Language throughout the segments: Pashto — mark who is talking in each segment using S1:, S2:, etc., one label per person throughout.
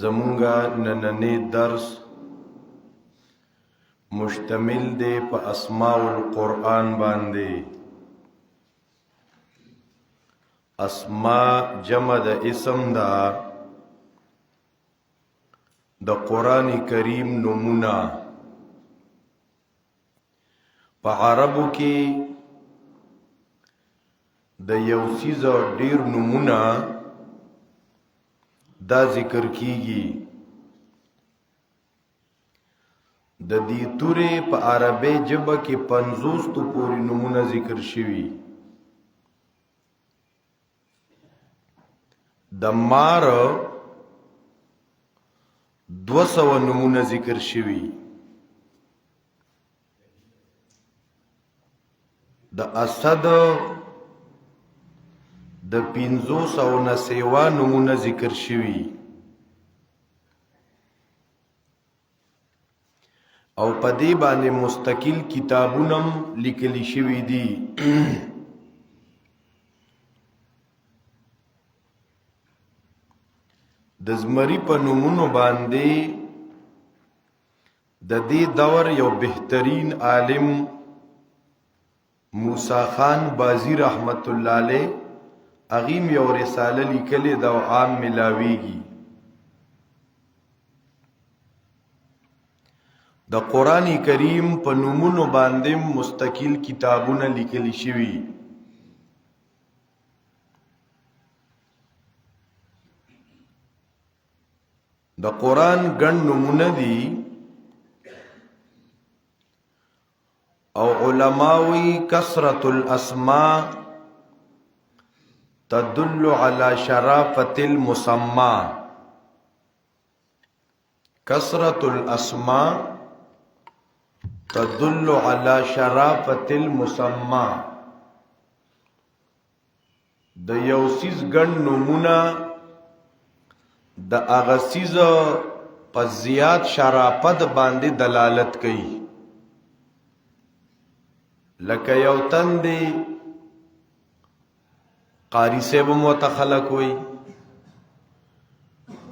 S1: زمونگا نننی درس مشتمل دے پا اسماء القرآن باندے. اسماء جمع دا اسم دا قرآن کریم نمونا. پا عربو کی دا یو سیز ډیر نمونا دا ذکر کیگی. د دې تورې په عربی ژبه کې 50 تو پوری نمونه ذکر شوی. د مار 200 نمونه ذکر شوی. د اسد د 500 نه سیوا نمونه ذکر شوی. او پدې باندې مستقل کتابونم لیکلی شوی دي. د زمری په نمونو باندې د دې دور یو بهترین عالم موسی خان بازی رحمت الله علیه اغیم یو رساله لیکلی دا عام ملاویږي. د قرآن کریم په نمونو باندې مستقل کتابونه لیکلی شوی. د قرآن ګڼ نمونه دي او علماوی کثرت الاسماء تدل على شرافة المسمى. کثرت الاسماء تدل على شرافة المسمى. د یو سیز ګڼ نمونه د هغه سیز په زیات شرافت باندې دلالت کوي. لکه یو تن دی قاری صاحب متخلق وي،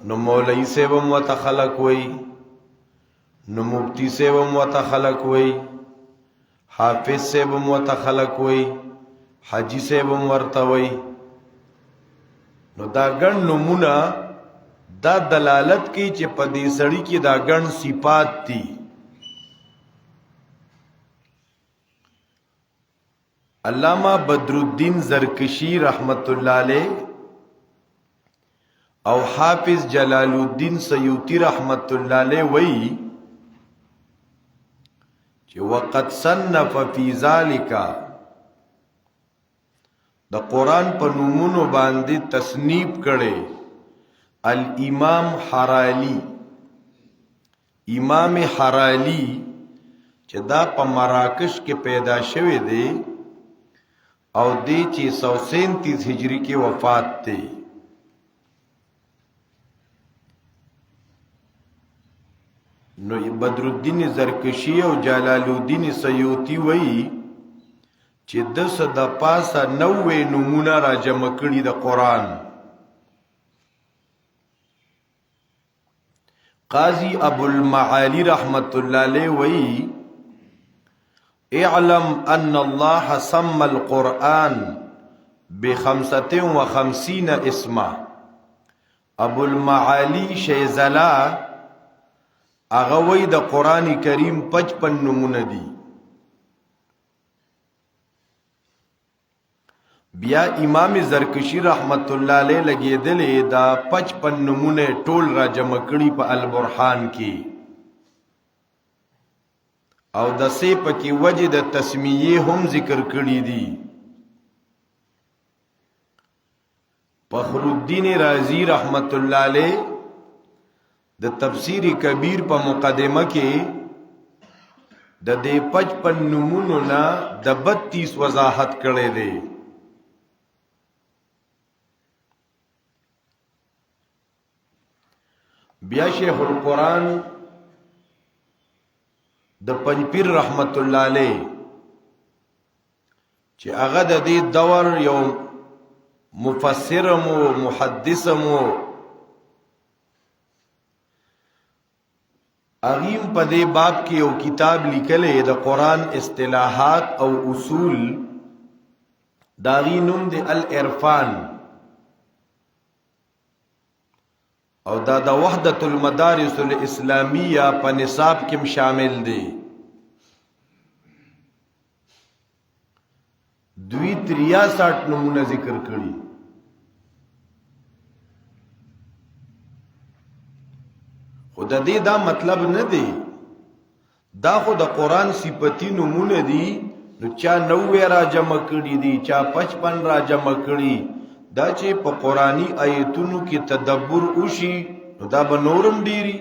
S1: نو مولوی صاحب متخلق وي، نو مفتی صاحب متخلق وي، حافظ صاحب متخلق وي، حاجی صاحب ورته وي. نو دا ګڼ نمونه دا دلالت کوي چې په دې سړی کې دا ګڼ صفات دي. علامہ بدرالدین زرکشی رحمت الله علیه او حافظ جلال الدین سیوطی رحمت الله علیه وی چې وقد صنف فی ذالک د قرآن په نومونو باندې تصنیف کړي الامام حرالی. امام حرالی چې دا په مراکش کې پیدا شوی دی او دی چې 137 هجری کې وفات دی. نو بدرالدین زرکشی او جلال الدین سیوطی وی چې د صد پاسه 90 نمونه را جمع کړي د قرآن. قاضی ابو المعالی رحمت الله علیه وی اعلم ان الله سمى القرآن ب55 اسما. ابو المعالی شیزلا اغوی د قرآن کریم 55 نمونه دی. بیا امام زرکشی رحمت الله علیه لګیدلې دا 55 نمونه ټول را جمع کړي په البرهان کې او د سی پکې وجه د تسمیه هم ذکر کړي دي. فخر الدین رازی رحمت الله علیه د تفسیر کبیر په مقدمه کې د دې 55 نمونو نه د 32 وضاحت کړي دي. بیا شیخ القرآن د پنځپیر رحمت الله علیه چې هغه د دې دور یو مفسرم و محدثم و اغیم په دې باب کې یو کتاب لیکلې د قرآن اصطلاحات او اصول داغي نوم دی العرفان او دا د وحدت المدارس الاسلامیه په نصاب کې شامل دی دوی 63 نمونه ذکر کړي خود دې دا مطلب نه دی دا خو د قرآن صفتی نمونه دي نو چا 90 را جمع کړي دي چا 55 را جمع کړي دا چې په قرآنی آیتونو کې تدبر وشي نو دا به نورم ډیری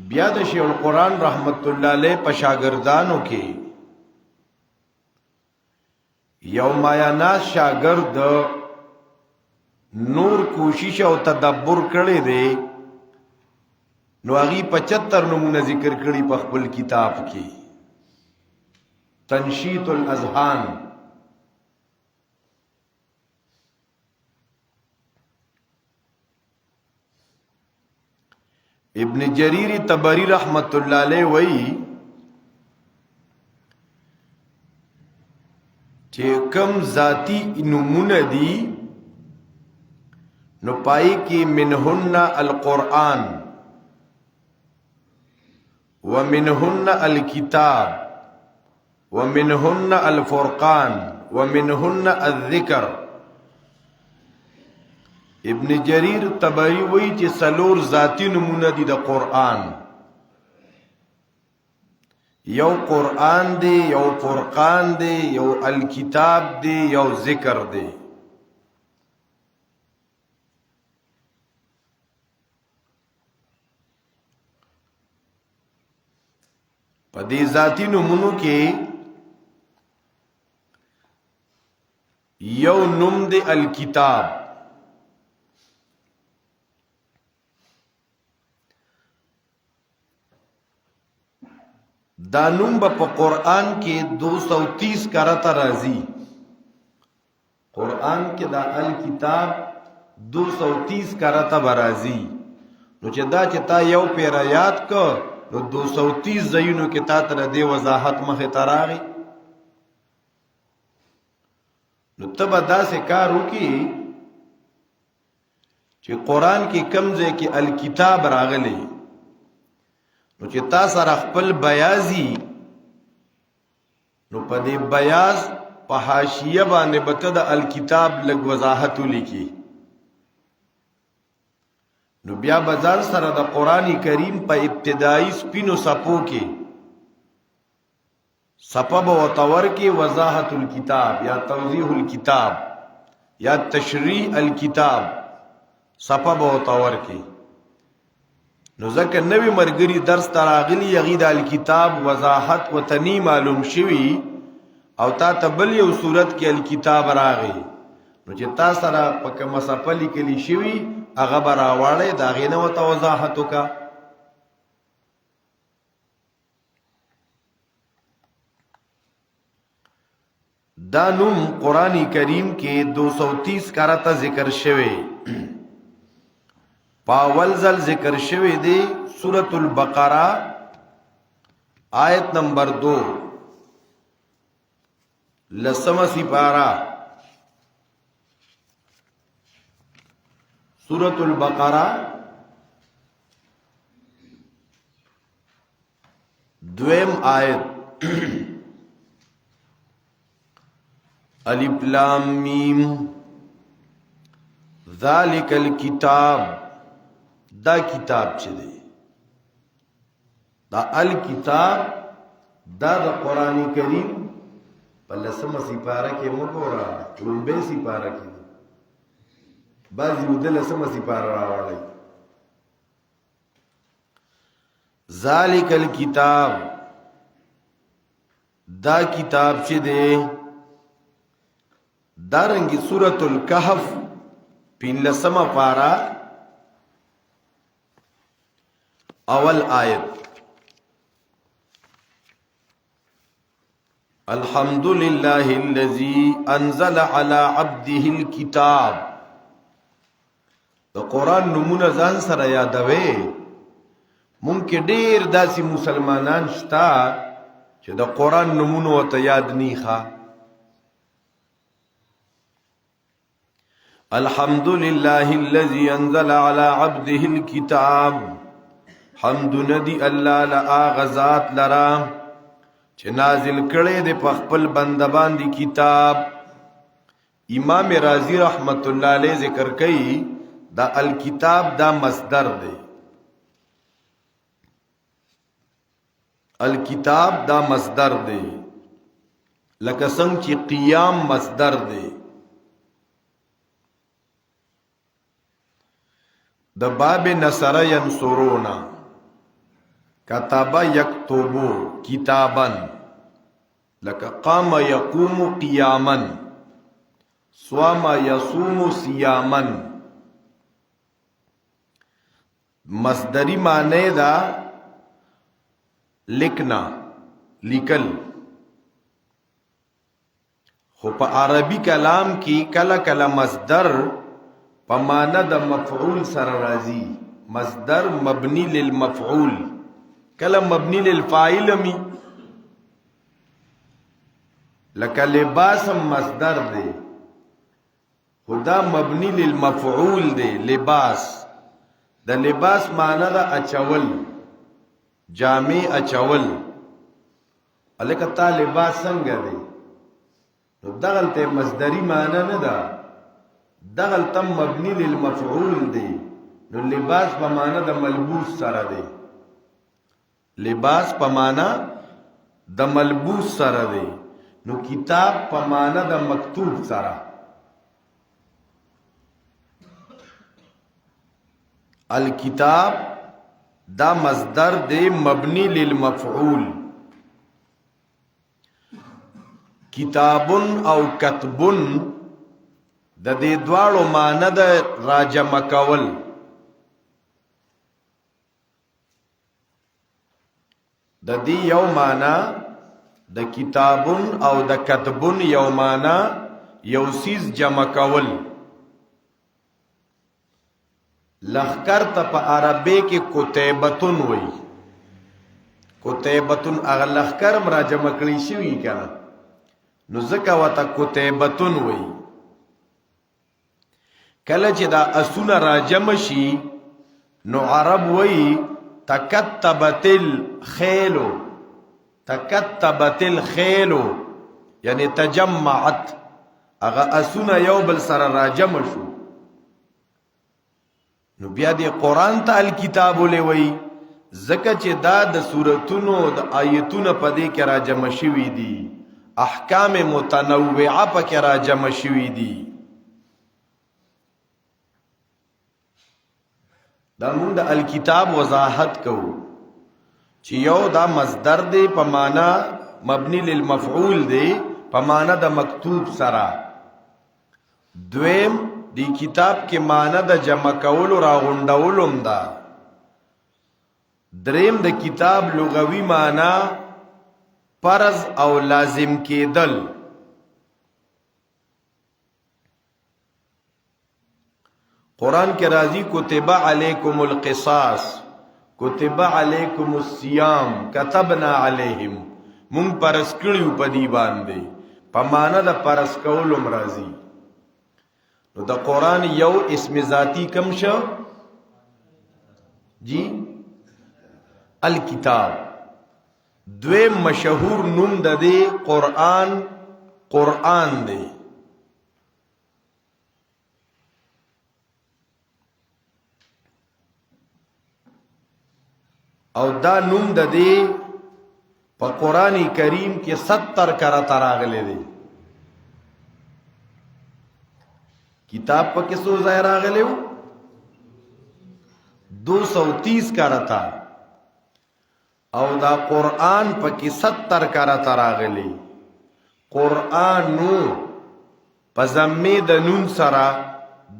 S1: بیا د شیخ القرآن رحمت الله علیه په شاګردانو کې یو مایاناز شاګرد نور کوشش او تدبر کړي دي نو هغه 75 نمونه ذکر کړي په خپل کتاب کې تنشیط الاذهان ابن جریر طبری رحمت الله علیه وی چې کم ذاتی نمونه دي نو پای کې منهن القرآن ومنهن الكتاب ومنهن الفرقان ومنهن الذکر ابن جریر طبری وی چې سلور ذاتی نمونه دي د قرآن یو قرآن دی یو فرقان دی یو الکتاب دی یو ذکر دی په دې ذاتی نمونو کې یو نوم دی الکتاب دا نوم په قرآن کې 230 کرته راځي قرآن کې دا الکتاب 230 کرته برازي نو چې دا چې تا یو پیر یاد کو نو 230 زینو کې تا تر دې وضاحت مخه تراغي نو تبا دا سے کار وکي چې قرآن کې کمزه کې الکتاب راغلي نو چې تا سره خپل بیازي نو په دې بیاز په حاشیه باندې بته د الکتاب لګ وضاحت لیکي نو بیا بازار سره د قرآن کریم په ابتدایي سپینو صفو کې سبب او تور کې وضاحت الکتاب یا توضیح الکتاب یا تشریح الکتاب سبب او تور کې نو ځکه نوی مرګري درس تراغلی یغید الکتاب وضاحت و تنی معلوم شوی او تا تبل یو صورت کې الکتاب راغی نو چې تا سره پک مسفلی کلی شوی هغه براواله دا غینه و توضاحت وکا دا نوم قرآن کریم کې 230 کرته ذکر شوی پاول زل ذکر شوی دی سورۃ البقرہ آیت نمبر 2 لسم سپارہ سورۃ البقرہ دویم آیت الف لام میم ذالک الکتاب دا کتاب چه دی دا الکتاب دا قرآن کریم په لسم سپاره کې مګورا لومبه سپاره کې بعضی د لسم سپاره راوړی ذالک الکتاب دا کتاب چې دی دارنګي سورۃ الکهف پین لسم پارا اول آیت الحمد لله الذي انزل على عبده الكتاب. د قرآن نمونه ځان سره یادوي. ممکن ډیر داسې مسلمانان شتا چې د قرآن نمونه ته یاد نه ښه. الحمد لله الذي انزل على عبده الكتاب. حمد ندی الله لا غزات لرا چې نازل کړي د خپل بنده باندې کتاب. امام رازی رحمت الله علیه ذکر کوي دا الکتاب دا مصدر دی. الکتاب دا مصدر دی لکه څنګه چې قیام مصدر دی. د باب نصر ینصرونا کتاب یکتبو کتابا لکه قام یقوم قیاما صام یصوم صیاما. مصدری معنی دا لکنا لیکل. خو په عربی کلام کې کله کله مصدر په معنی د مفعول سره راځي. مصدر مبنی للمفعول کله مبنی للفاعل می. لکه لباس مصدر دی خدا مبنی للمفعول دی. لباس د لباس معنی دا اچول جامع اچول. الکه تا لباس څنګه دی نو دغلته مصدری معنی نه ده. دغلته مبنی للمفعول دی. نو لباس په معنی د ملبوس سره دی. لباس په معنی د ملبوس سره دی. نو کتاب په معنی د مکتوب سره. الکتاب دا مصدر دی مبنی للمفعول. کتابن او کتبن د دې دواړو معنی د راجمع کول. د دې یو معنی د کتابن او د کتبن یو معنی یو سیز جمع کول. لخکر ته په عربی کې کتیبتون وای. کتیبتون هغه لخکر راجمع کړی شوی کنه نو ځکه وته کتیبتون وای. کله چې دا اسونه راجمع شي نو عرب وای تکتبت الخیل. تکتبت الخیل یعنی تجمعت. هغه اسونه یو بل سره راجمع شو نو بیا دې قرآن ته الکتاب ولوي ځکه چې دا د سورتونو د آیتونو په دې کې راجمع شوي دي. احکام متنوعه په کې راجمع شوي دي. دا موږ د الکتاب وضاحت کوو چې یو دا مصدر دی په معنا مبنی للمفعول دی په معنا د مکتوب سره. دویم دی کتاب کې معنا د جمع کولو راغونډولو ده. دریم د کتاب لغوي معنا فرض او لازم کېدل. قرآن کے راضی کتب علیکم القصاص کتب علیکم الصیام کتبنا علیہم. مونږ پرس کړیو په دی باندې په معنا د پرس کولو مرضی. نو د قرآن یو اسم ذاتی کم شو جی الکتاب. دویم مشهور نوم د دې قرآن دی. او دا نوم د دې په قرآن کریم کې 70 کرته راغلی دی. کتاب په کې څو ځای راغلی و 230 کرته او دا قرآن په کې 70 کرته راغلی. قرآن نو په ضمې د نون سره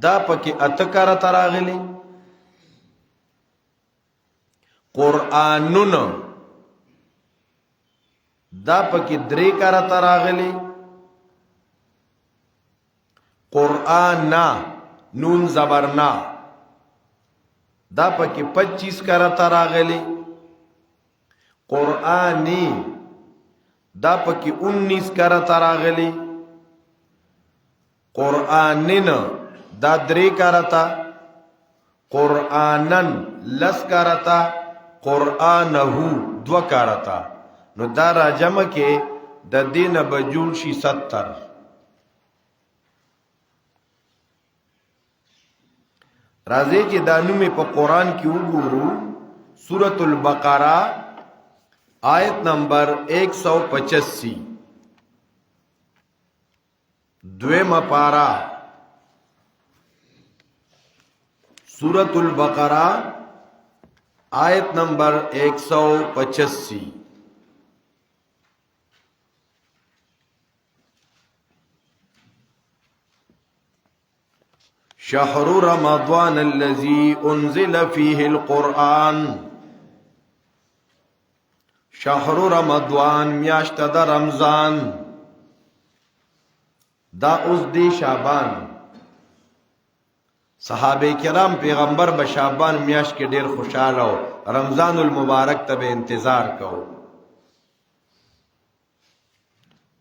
S1: دا په کې 8 کرته راغلی. قرآنون دا پکې درې کرته راغلي. قرآن نا نون زبرنا دا پکې 25 کرته راغلي. قرآنی دا پکې 19 کرته راغلي. قرآنن دا 3 کرته. قرآنن 10 کرته. قرآنهو 2 کرته. نو دا را جمع کې د دینه بجوړ شي 70. راځي چې دا نومې په قرآن کې وګورو. سورۃ البقرہ آیت نمبر 185 دویمه پارا. سورۃ البقرہ آیت نمبر 185. شهر رمضان الذي انزل فيه القرآن. شهر رمضان میاشت د رمضان. دا اوس دی شعبان. صحابه کرام پیغمبر به شعبان میاشت کې ډیر خوشاله او رمضان المبارک ته به انتظار کو.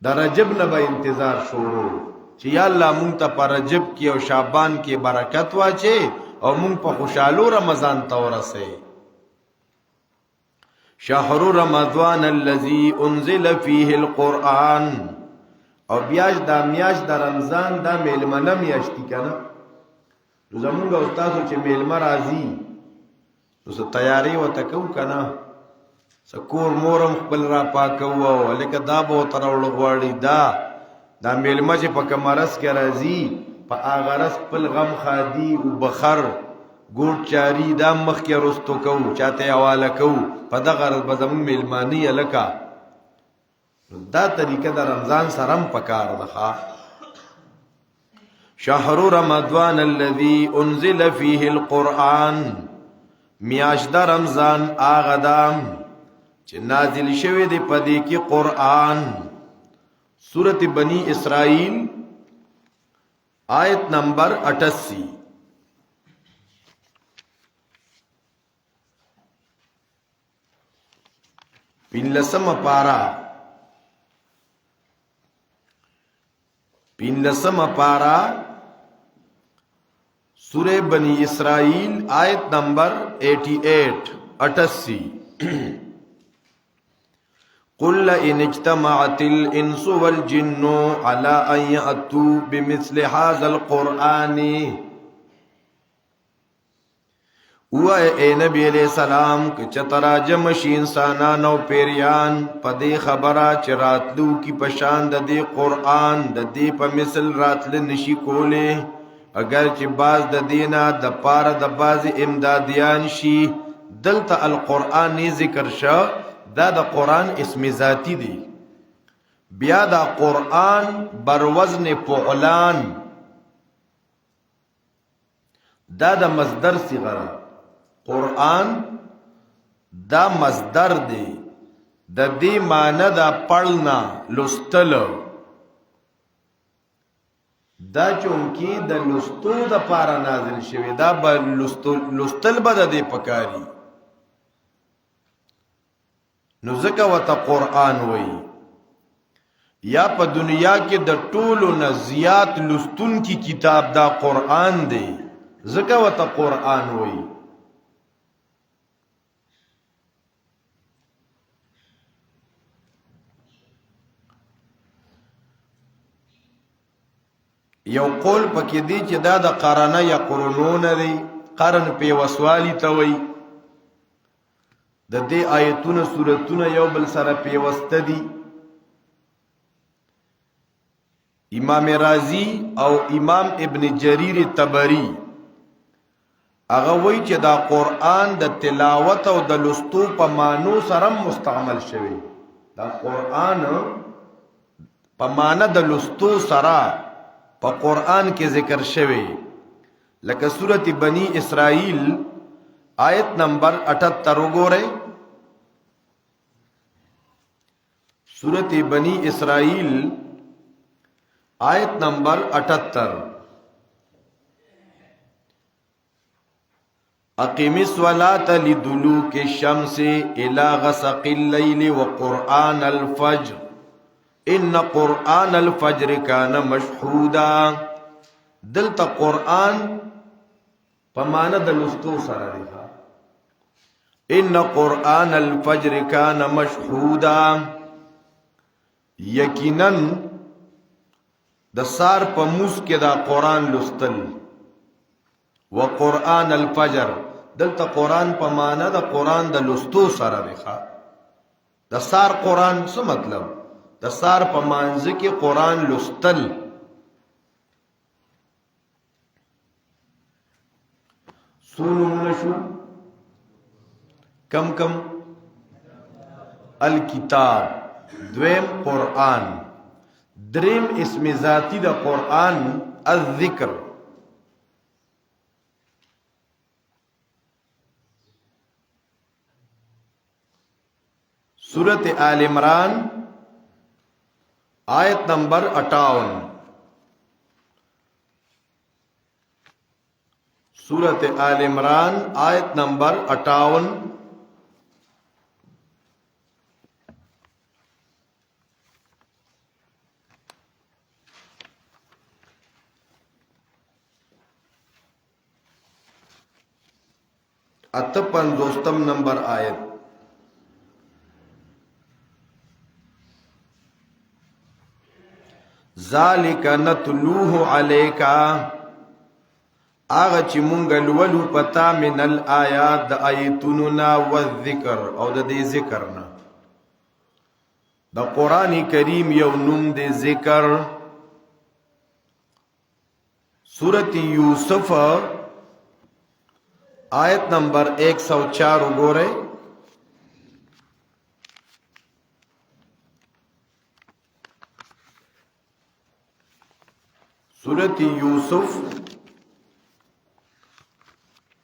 S1: دا رجب نه به انتظار شروع چې یا الله مونږ ته پر رجب کې او شعبان کې برکت واچي او مونږ په خوشالو رمضان ته ورسې. شهر رمضان الذي انزل فيه القرآن. او بیاج دا میاش د رمضان دا میلمنه میاشتي کنه. نو زمونږ استادو چې میلمه راځي نو څه تیاری وته کو کنه. سکور مورم خپل را پاکو او لکه دا به ترول غواړي. دا میلمه چې په کمرس کې راځي په اغرس خپل غم خادي او بخر ګوټ چاری دا مخ کې رستو کو چاته حواله کو په دغه غرض به زمون میلمانی الکا. دا طریقه د رمضان سرم پکار ده. شهر رمضان الذي انزل فيه القرآن. میاش د رمضان آغا دام چې نازل شوی دی پدې کې قرآن. سورۃ بنی اسرائیل آیت نمبر 88. پینلسم پارا سورہ بنی اسرائیل آیت نمبر 88. قل ان اجتمعت الانس والجن على ان ياتوا بمثل هذا القرآن. اے نبی علیہ السلام کہ چترا جمشی انسانان او پیریان پدې خبره چې راتلو کی پشان د دې قرآن د دې په مثل راتل نشي کوله اگر چې باز د دینه د پاره د باز امدادیان شي. دلته القرآن ذکر شو دا د قرآن اسم ذاتی دی. بیا دا قرآن بر وزن فعلان دا د مصدر صيغه. قرآن دا مصدر دی د دې معنی دا پړنا لستل. دا چونکی د لستو د پارا نازل شوی دا به لستل به د دې پکاري. نو ځکه وته قرآن وای. یا په دنیا کې د ټولو نه زیات لستون کی کتاب دا قرآن دی ځکه وته قرآن وای. یو قول پکې دی چې دا د قرنه یا قرنون دی. قرن په وسوالی ته وای. د دې آیتونه سورتونه یو بل سره پیوسته دي. امام رازی او امام ابن جریر طبری هغه وای چې دا قرآن د تلاوت او د لستو په مانو سره مستعمل شوی. دا قرآن په معنا د لستو سره په قرآن کې ذکر شوی. لکه سورۃ بنی اسرائیل آیت نمبر 78 وګورئ. सूरत बनी इसराइल आयत नंबर 78। अक़ीमिस सलात लिदुलूक शम्स इला गसक़िल लैल व क़ुरआन अल फज्र इन्न क़ुरआन अल फज्र कान मशहूदा। दलता क़ुरआन पमाना दलुस्तो सरा लिखा, इन्न क़ुरआन अल फज्र कान मशहूदा। यकीनन द सार पमूस के दा कुरान लुस्तल व कुरान अल फजर दलता कुरान पमाना द कुरान द लुस्तो सारा लिखा। द सार कुरान से मतलब द सार पमानज के कुरान लुस्तल। सुनशु कम कम अल किताब द्वेम कुरान द्रेम इसमें जाती द कुरान अज़्ज़िक्र। सूरत आल इमरान आयत नंबर 58। सूरत आल इमरान आयत नंबर 58। अतपंजोस्तम नंबर आयत। ज़ालिका नतलूहु अलैका आगा ची मुंगल वलू पता मिनल आयात द आयतुनुना व ज़िक्र और द ज़िक्रना। द कुरान करीम यवनुम दे ज़िक्र। सूरत यूसुफ आयत नंबर 104 उगोरे। सूरत यूसुफ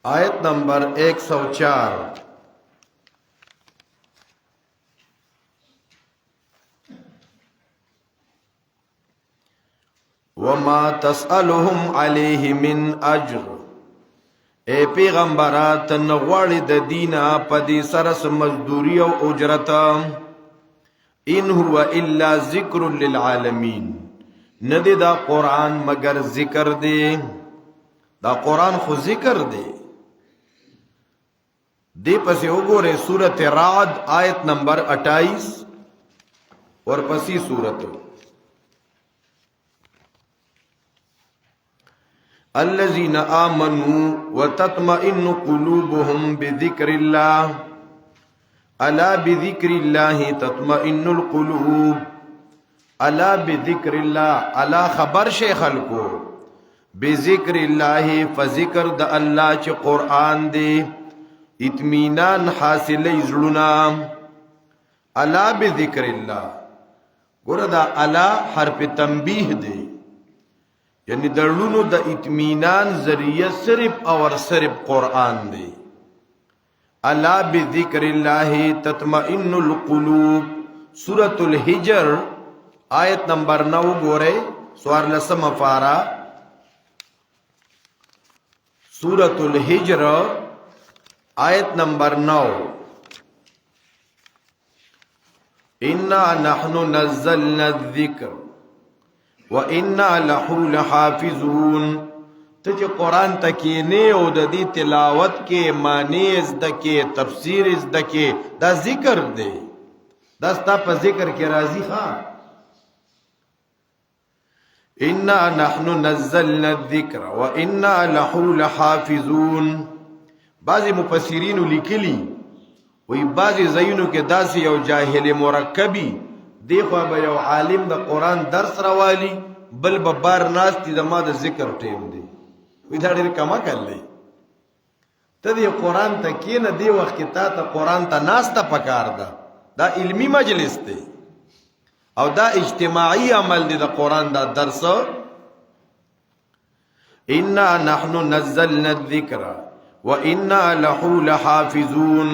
S1: आयत नंबर 104। वमा तसअलुहुम अलैहि मिन अज्र। ए पैगंबरात नगवाड़ी द दीना पदी सरस मजदूरी और उजरत। इन हुआ इल्ला ज़िक्रुल लिल आलमीन। नदे दा कुरान मगर जिक्र दे। दा कुरान खु जिक्र दे पसे उगोरे सूरत राद आयत नंबर 28 और पसी सूरत अल्लज़ीना आमनू व तत्मइन्नु कुलूबुहुम बिज़िक्रिल्लाह अला बिज़िक्रिल्लाहि तत्मइन्नुल कुलूब। अला बिज़िक्रिल्लाह अला खबर शेखल को बिज़िक्रिल्लाहि फ़ज़िक्र द अल्लाह च कुरान दे इत्मीनान हासिल इज़लुना। अला बिज़िक्रिल्लाह गुरदा अला हरफ तंबीह दे यानी दर्लुनो द इत्मीनान जरिया सिर्फ और सिर्फ कुरान दे। अला बिज़िक्रिल्लाहि तत्मइन्नुल कुलूब। सूरतुल हिजर आयत नंबर 9 गोरे स्वार लसम फारा। सूरतुल हिजर आयत नंबर 9। इन्ना नहनु नज़्ज़लना ज़िक्र व इन्ना लहू लहाफिज़ून। तुझे कुरान तकी ने दी तिलावत के माने इज़्दके तफसीर इज़्दके दा जिक्र दे दस्ता पर जिक्र के राजी खां। इन्ना नहनु नज़्ज़लना ज़िक्र व इन्ना लहू लहाफिज़ून। बाज़ी मुफस्सिरीन लिखली वही बाज़ी ज़यनों के दासी और जाहिल मुरक्कबी देखो अब यो आलिम द कुरान दर्स रवाली बल बबार नास्ती दमा द जिक्र टेम दे विधाड़ी कमा कर ले तद ये कुरान तक न दे वक्त की ता कुरान ता नास्ता पकार दा इल्मी मजलिस दे और दा इज्तिमाई अमल दे दा कुरान दा दर्स। इन्ना नहनु नज़्ज़लना ज़िक्र व इन्ना लहू लहाफिज़ून।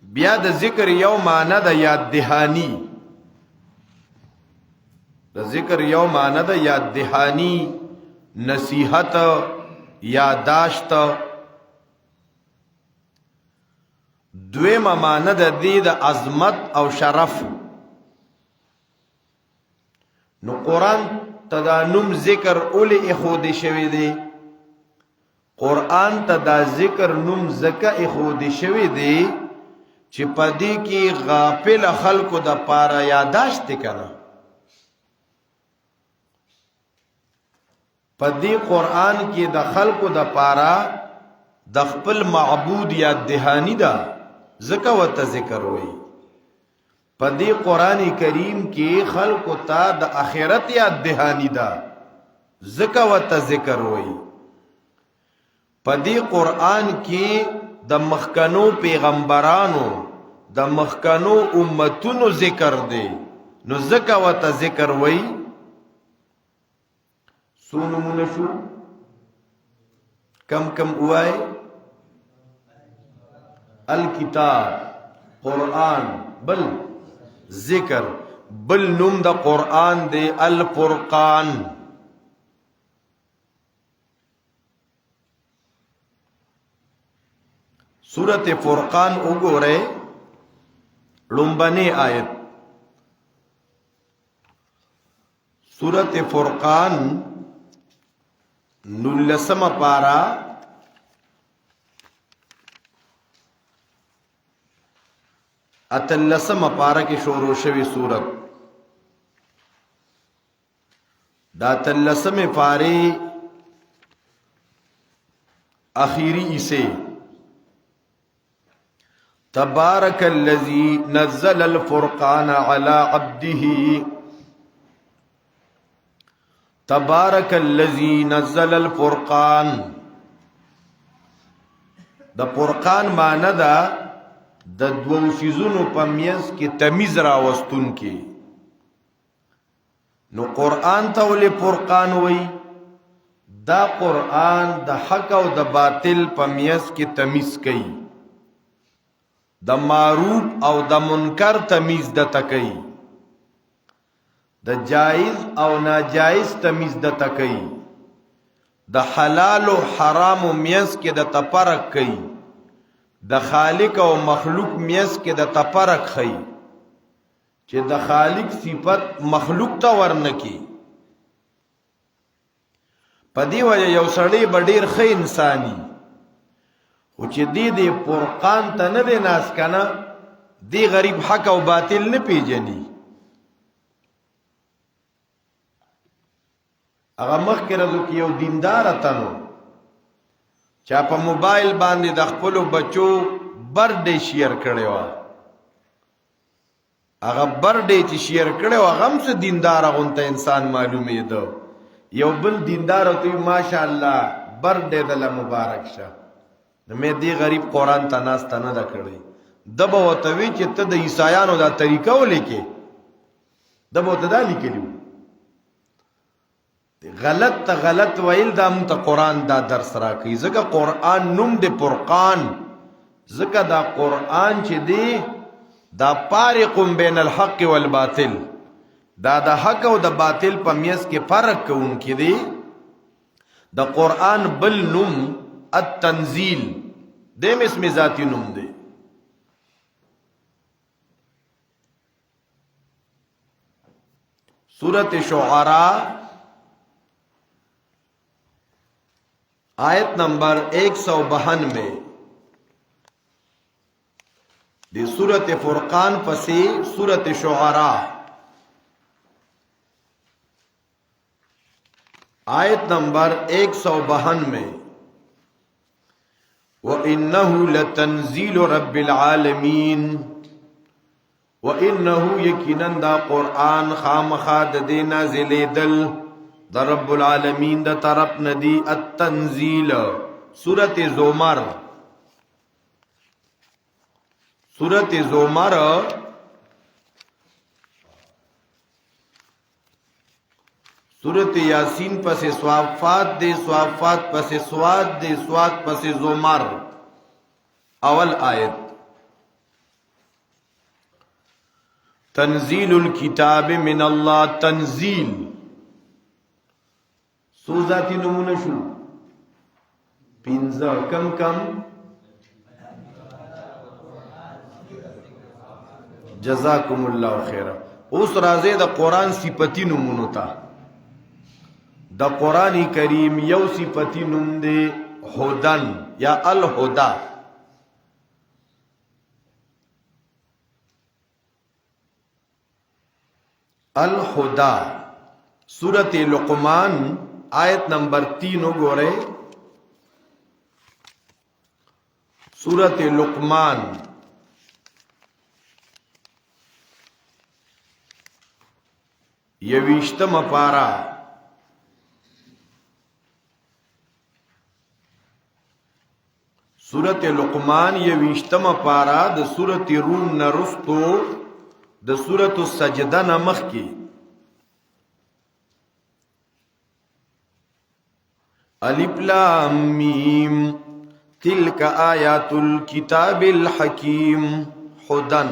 S1: बिया द जिक्र यौ माना द याद दहानी د ذکر یو معنی ده یاد دهانی، نصیحت، یادداشت. دویمه معنی ده د عظمت او شرف. نو قرآن ته دا نوم ذکر اولی اخودی شوی دی. قرآن ته دا ذکر نوم زکه اخودی شوی دی چې پدې کې غافل خلکو د پاره یاداشت کنه. پدې قرآن کې د خلکو د پاره د خپل معبود یاد دهانی ده، زکه وته ذکر وای. پدې قرآن کریم کې خلکو ته د آخرت یاد دهانی ده، زکه وته ذکر وای. پدې قرآن کې د مخکنو پیغمبرانو د مخکنو امتونو ذکر دی، نو زکه وته ذکر وای. سونمونه شو کم کم وای. الکتاب قرآن، بل ذکر، بل نوم د قرآن دی الفرقان. سورت فرقان وګورئ لومبنی آیت. سورت فرقان 19 پارا اتلسم پارا کی شروع شوی سورت. دا اتلسم پاری اخیری اسے تبارک الذی نزل الفرقان علی عبده. تبارک الذی نزل الفرقان. د فرقان معنی دا د دوو شیزونو په میز کې تمیز راوستون کې. نو قرآن ته ولې فرقان وای؟ دا قرآن د حق او د باطل په میز کې تمیز کوي، د معروف او د منکر تمیز د تکي، د جائز او ناجائز تمیز د تکي، د حلال او حرام میز کې د تفرق کوي، د خالق او مخلوق میز کې د تفرق خي چې د خالق صفت مخلوق ته ورنکي. پدې وجه یو سړی ډېر ښه انساني خو چې دې فرقان ته نه دی ناس کنه، دی غریب حق او باطل نه پیژني. هغه مخکې راځو کې یو دیندار اتنو چا په موبایل باندې د خپل بچو برډے شیر کړي و. هغه برډے چې شیر کړي و هغه هم څه دیندار غونته انسان معلومې ده. یو بل دیندار او ته ماشاءالله برډے د مبارک شه. مې دی غریب قرآن ته ناس ته نه ده کړی. دبه وته وی چې ته د عیسایانو دا طریقه ولیکې، دبه وته دا لیکلی غلط ته غلط ویل دا مونږ ته قرآن دا درس راکوي. ځکه قرآن نوم دی فرقان، ځکه دا قرآن چې دی دا فارق بین الحق والباطل، دا د حق او د باطل په میز کې فرق کوونکی دی. د قرآن بل نوم التنزیل دیم اسم ذاتی نوم دی. سورت شعراء آیت نمبر 192 دی سورت فرقان پسی سورت شعراء آیت نمبر 192 وَإِنَّهُ لَتَنزِيلُ رَبِّ الْعَالَمِينَ. وَإِنَّهُ یقیناً دا قرآن خامخا د دې نازلېدل د رب العالمین د طرف ندی. التنزیل سورت زمر، سورت زمر سورت یاسین پس صافات دے، صافات پس سواد دے، سواد پس زمر اول آیت. تنزیل الكتاب من الله. تنزیل سو ذاتی نمونه شو پینزا کم کم جزاکم اللہ خیر. اوس راځي د قرآن صفتی نمونو تا. د قرآن کریم یو صفتی نم دی هدن یا الهدا. الهدا سورت لقمان آیت نمبر 3 گورے. سورت لقمان یویشتم پارا. سورت لقمان یویشتم پارا د سورت روم نرستو د سورت السجدہ نمخ کی. الف لام میم تلک آیات الكتاب الحکیم. هدن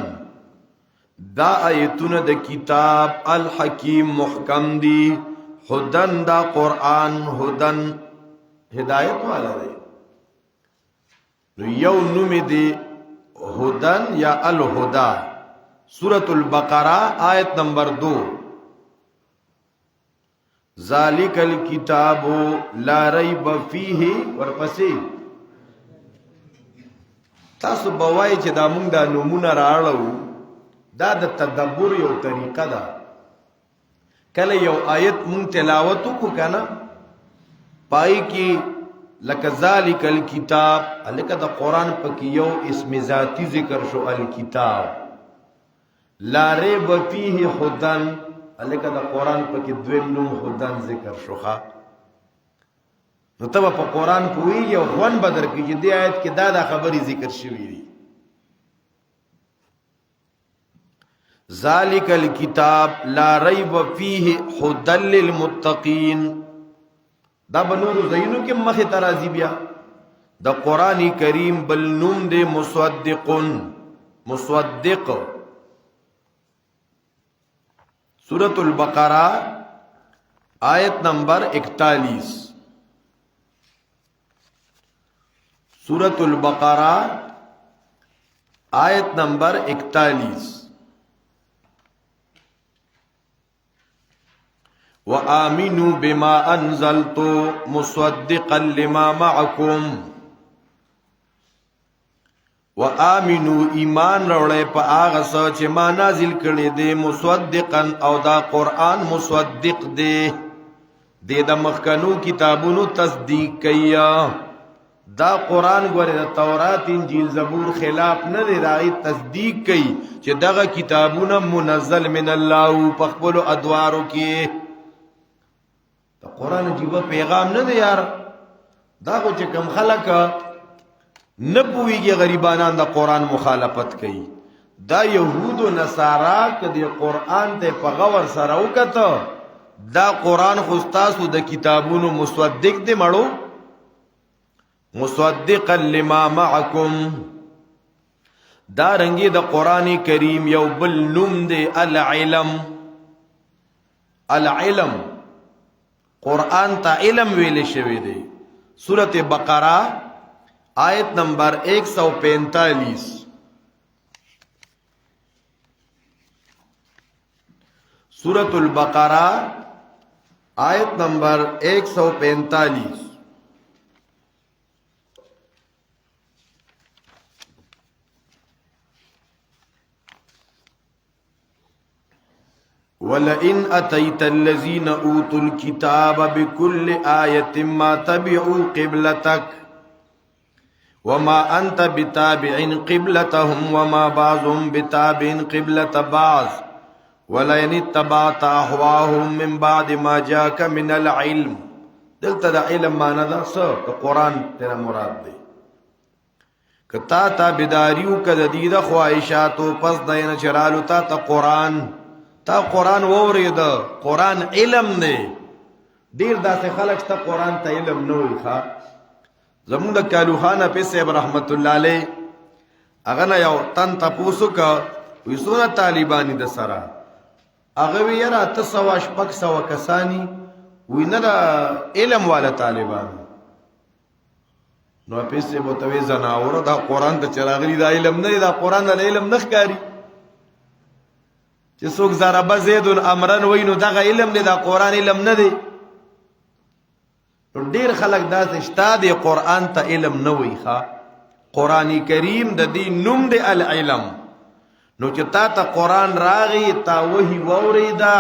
S1: دا آیتون دا کتاب الحکیم محکم دی. هدن دا قرآن هدن ہدایت والا دی. یو نوم دی هدن یا الہدا. سورة البقرہ آیت نمبر 2. ذالک الکتاب لا ریب فیہ. ورپسی تاسو بوائی چې دا مونږ دا نمونه راړو دا د تدبر یو طریقه ده. کله یو آیت مونږ تلاوت وکړو کنه پای کې لکه ذالک الکتاب الکه د قرآن پکې یو اسم ذاتی ذکر شو الکتاب. لا ریب فیه هدن الکه د قرآن پکې دویم نوم هدن ذکر شوخه. نو تب په قرآن پوهیږي او خوان بدر کې چې دې آیت کې دا خبرې ذکر شوې دي. ذالک الکتاب لا ریب فیه هدن للمتقین. دا بنور زینو کې مخه ترازی بیا د قرآن کریم بل نوم دے مصدقن. مصدق سورۃ البقرہ آیت نمبر 41. سورۃ البقرہ آیت نمبر 41. وآمنوا بما انزلت مصدقا لما معكم. وآمنوا ایمان روڑے پا آغا سا چه ما نازل کردے دے مصدقا او دا قرآن مصدق دے دا مخکنو کتابونو تصدیق کیا. دا قرآن گوری دا تورات انجیل زبور خلاف ندے دائی تصدیق کی چه دا کتابونا منزل من اللہ پخبلو ادوارو کی. دا قرآن جیبا پیغام ندے یار. دا کو چه کم خلق نبویگی غریبانان دا قرآن مخالفت کئی. دا یهود و نصارا که دی قرآن تے پا غور سراو کتا دا قرآن خستاسو دا کتابونو مصدق دے مڑو. مصدقا لما معکم. دا رنگی دا قرآن کریم یو بل نوم دے العلم. العلم قرآن تا علم ویلے شوی دے. سورت بقرہ آیت نمبر 145. سورۃ البقرہ آیت نمبر 145. وَلَئِنْ أَتَيْتَ الَّذِينَ أُوتُوا الْكِتَابَ بِكُلِّ آيَةٍ مَا تَبِعُوا قِبْلَتَكَ وما انت بتابع قبلتهم وما بعضهم بتابع قبلة بعض ولئن اتبعت اهواهم من بعد ما جاءك من العلم. دلته د علم معنا ده څه قرآن تیرا مراد دی. کتا تا بداریو کد دید خواہشاتو پس دین چرالو تا قرآن. تا قرآن وورید. قرآن علم دی. دیر دا سے خلق تا قرآن تا علم نوی خواه. زمون د کالو خان په صاحب رحمت الله علیه اغه نه یو تن تاسو کا وی سونه طالبانی د سره هغه وی یاره 300 کسانی وی نه دا علم والا طالبان نو پیسې بوتوي زناور دا قران ته چراغلی دا علم نه دا قران د علم نه ښکاری چې څوک ضرب زید امرن وینو دا علم نه دا قران علم نه دی ډیر خلک دا شته دی قران ته علم نه وی ښا قران کریم د دې نوم دی العلم نو چې تا ته قران راغی تا وਹੀ ووریدا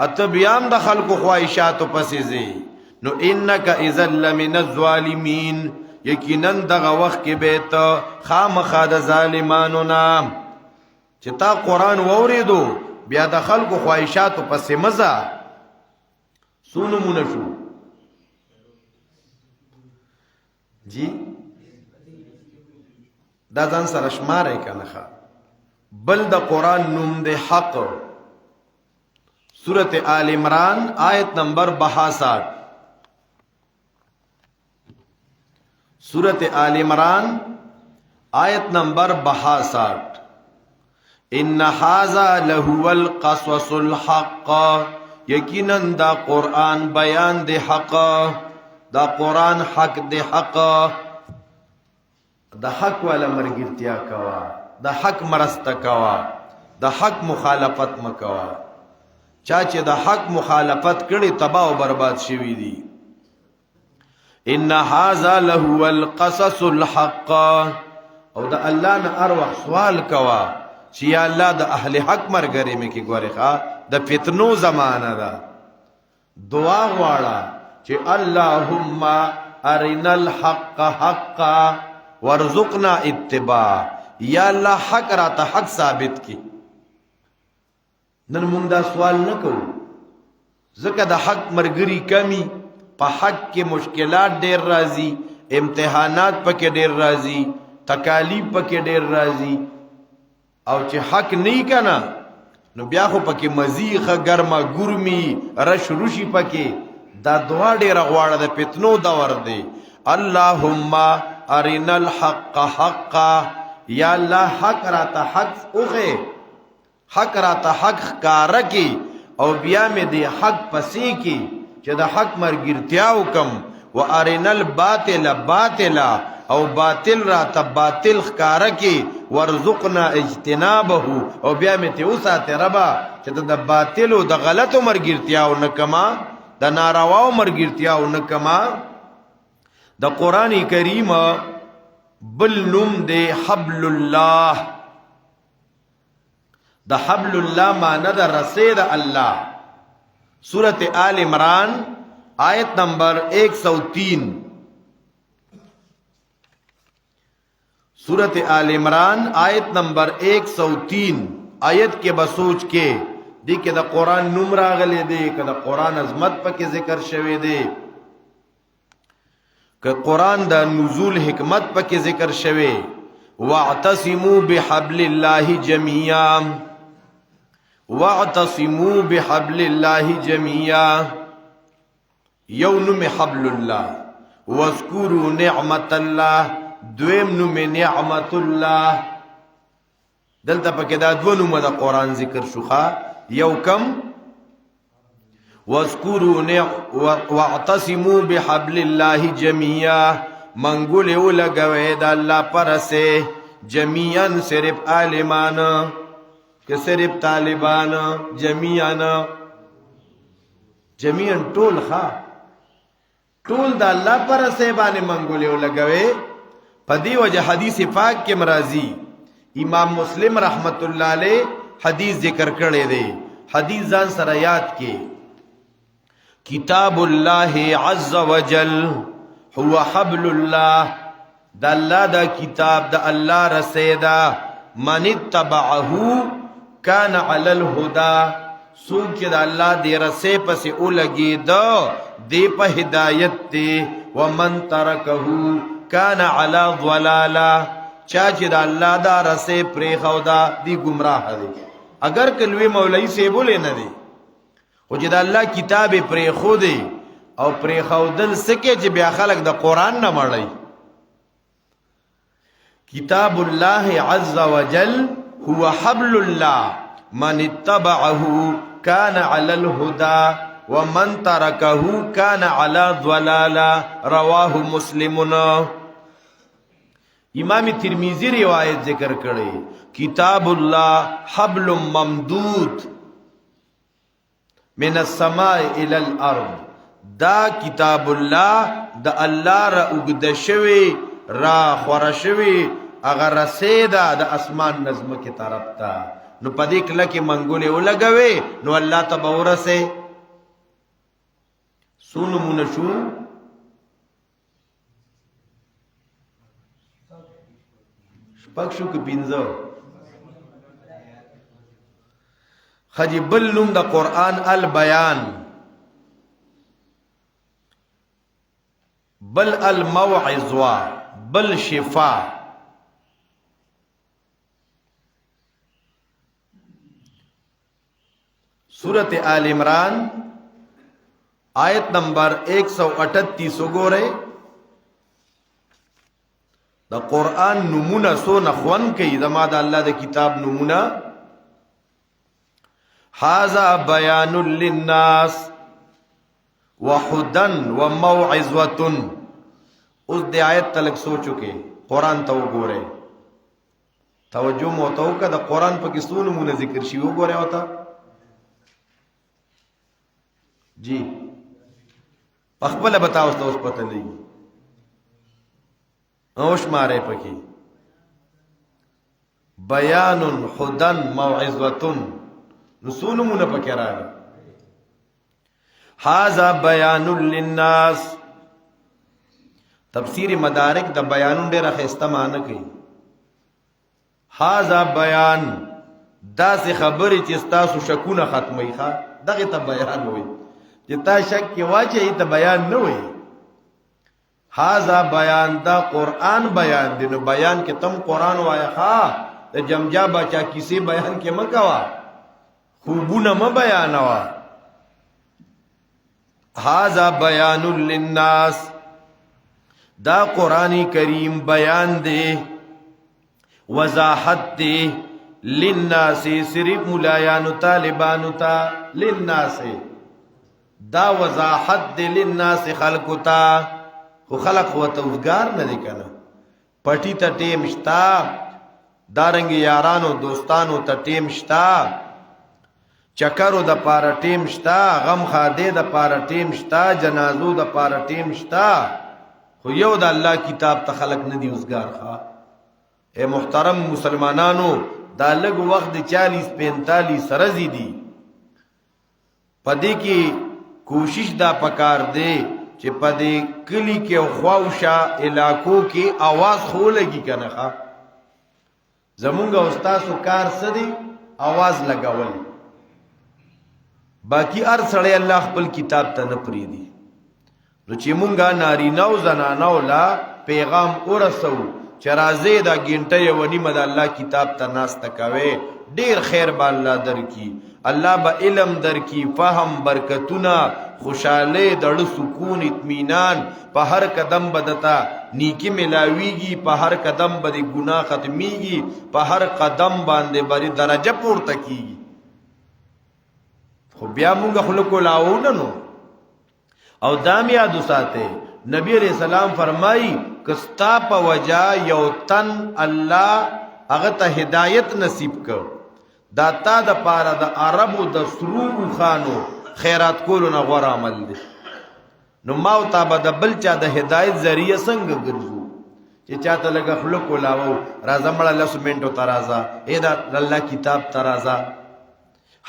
S1: اته بیان د خلکو خواهشات پسې زی نو انک اذا لمن الظالمین یقینا دغه وخت کې به ته خامخا د ظالمانو نام چې تا قران ووریدو بیا د خلکو خواهشات پسې مزه سونو مونږ جی دا ځان سره شمارې کنه بل د قران نوم د حق سورۃ آل عمران آیت نمبر 62 سورۃ آل عمران آیت نمبر 62 ان هذا لهو القصص الحق یقینا دا قران بیان د حق دا قران حق د حق د حق والا مرګرتیا کوا د حق مرسته کوا د حق مخالفت مکوا چا چې د حق مخالفت کړي تباہ او برباد شوی دي ان هذا لهو القصص الحق او د الله نه اروح سوال کوا چې یا الله د اهل حق مرګري مې کې ګوره ښا د فتنو زمانہ دا دعا غواړه چې اللهم ارنا الحق حقا وارزقنا اتباع یا الله حق را ته حق ثابت کی نن موږ دا سوال نکو ځکه د حق مرګري کمی په حق کې مشکلات ډېر راځي امتحانات پکې ډېر راځي تکالیف پکې ډېر راځي او چې حق نه کنا نو بیا خو پکې مزیخه ګرمه ګرمي رش روشي پکې دا دعا ډېر غواړه د فتنو دور دی اللهم ارنا الحق حقا یا الله حق را ته حق اوغه حق را ته حق کار کی او بیا مې دی حق پسې کی چې د حق مرګرتیا وکم و ارنا الباطل باطلا او باطل را ته باطل کار کی ورزقنا اجتنابه او بیا مې ته وساته ربا چې د باطل او د غلطو مرګرتیا او نکما د نارواو مرګرتیا او نکما د قران کریم بل نوم دی حبل الله د حبل الله معنی د رسید الله سورۃ آل عمران آیت نمبر 103 سورۃ آل عمران آیت نمبر 103 آیت کې بسوچ کې دی کې د قران نوم راغلی دی کې د قران عظمت پکې ذکر شوی دی که قران د نزول حکمت پکې ذکر شوی واعتصموا بحبل الله جميعا واعتصموا بحبل الله جميعا یونم حبل الله واذكروا نعمت الله دویم نوم نعمت الله دلته پکې دا دوه نوم د قران ذکر شوخه یو کم واذكروا واعتصموا بحبل الله جميعا منګول یو لګوي د الله پرسه جميعا صرف عالمان که صرف طالبان جميعا ټول ښا ټول د الله پرسه باندې منګول یو لګوي په دی وجه حدیث پاک کې مرضی امام مسلم رحمت الله علیه حدیث ذکر کړی دی حدیث ځان سره یاد کې کتاب الله عز وجل هو حبل الله د الله دا کتاب د الله رسیدا من اتبعه کان علی الهدى سوک د الله دی رسې پسې اولګي دو دی په هدایت دی ومن ترکه کان علی ضلالا چا چې د الله دا رسې پرې خودا دی گمراه دی اگر کلوی مولوی سے بولے نه دی او چې د الله کتاب پرې خو دی او پرې خودل سکه چې بیا خلق د قران نه مړی کتاب الله عز وجل هو حبل الله من اتبعه كان على الهدى ومن تركه كان على ضلالة رواه مسلمون. امام ترمذی روایت ذکر کړي کتاب الله حبل ممدود من السماء الى الارض. دا کتاب الله د الله را اوږد شوی را خور شوی اگر رسیدا د اسمان نظم کی طرف تا نو پدې کله کې منګولې ولګوي نو الله تبارسه سونو منشو پکشو کې بینځو خجی بل نوم د قرآن البیان بل الموعظه بل شفا. سورت آل عمران آیت نمبر 138 وګورئ. د قرآن نمونه سو نخون کئی زما د الله د کتاب نمونه. هذا بیان للناس وهدى وموعظة. اس دی آیت تلک سوچو کے قرآن تا وګورئ توجه مو تو کا د قرآن په کې څو نمونه ذکر شي وګورئ وتا جی پخپل بتاو اوس پته لګي اوش ماره پکی بیان هدن موعظه نسونمونه پکې راغلي. هذا بیان للناس. تفسیر مدارک د بیانون ډېر خسته معنی کوي. هذا بیان دا سه خبرې چې تاسو شکونه ختمي ښا دغه ته بیان وي چې تا شک کې واچي ته بیان نه وي. هاذا بیان دا قرآن بیان دی نو بیان کې تم قرآن وایا ښا د جمجا بچا کسی بیان کې مکوا خوبونه م بیانوا. هاذا بیان للناس. دا قرآن کریم بیان دی وضاحت دی للناس صرف ملایانو طالبانو تا للناس دا وضاحت دی للناس خلقو تا خو خلق و توزگار ندی کنا پٹی تا ٹیم شتا دارنگی یارانو دوستانو تا ٹیم شتا چکرو دا پارا ٹیم شتا غم خادے دا پارا ٹیم شتا جنازو دا پارا ٹیم شتا خو یو دا اللہ کتاب تا خلق ندی وزگار خوا. اے محترم مسلمانانو دا لگ وقت 40-45 رزی دی پدی کی کوشش دا پکار دے چې پدی کلی کے خواوشا علاقوں کی آواز خو لگی کنخا زمونگا استاسو کار سدی آواز لگاول باقی ار سڑے اللہ خپل کتاب تا نپری دی نو چې مونږه نارینه‌و زنانه‌و لا پیغام ورسو چې راځي دا ګنټه یو نیمه د الله کتاب ته ناسته کوي ډیر خیر به الله درکي. الله به علم درکي فهم برکتونه خوشاله دړ سکون اطمینان په هر قدم بدتا نیکی ملاویږي په هر قدم باندې ګناه ختميږي په هر قدم باندې بری درجه پورته کیږي. خو بیا مونږه خلکو لاونه نو او دام یادو ساته نبی علیہ السلام فرمائی کستا پا وجا یو تن اللہ اغتا ہدایت نصیب کر دا تا دا پارا دا عربو دا سرورو خانو خیرات کولو نا غور عمل دی نو ماو تا با دا بلچا دا ہدایت ذریعہ سنگ گرزو چی چاہتا لگا خلقو لاو رازا مڑا لسو منٹو ترازا اے دا اللہ کتاب ترازا.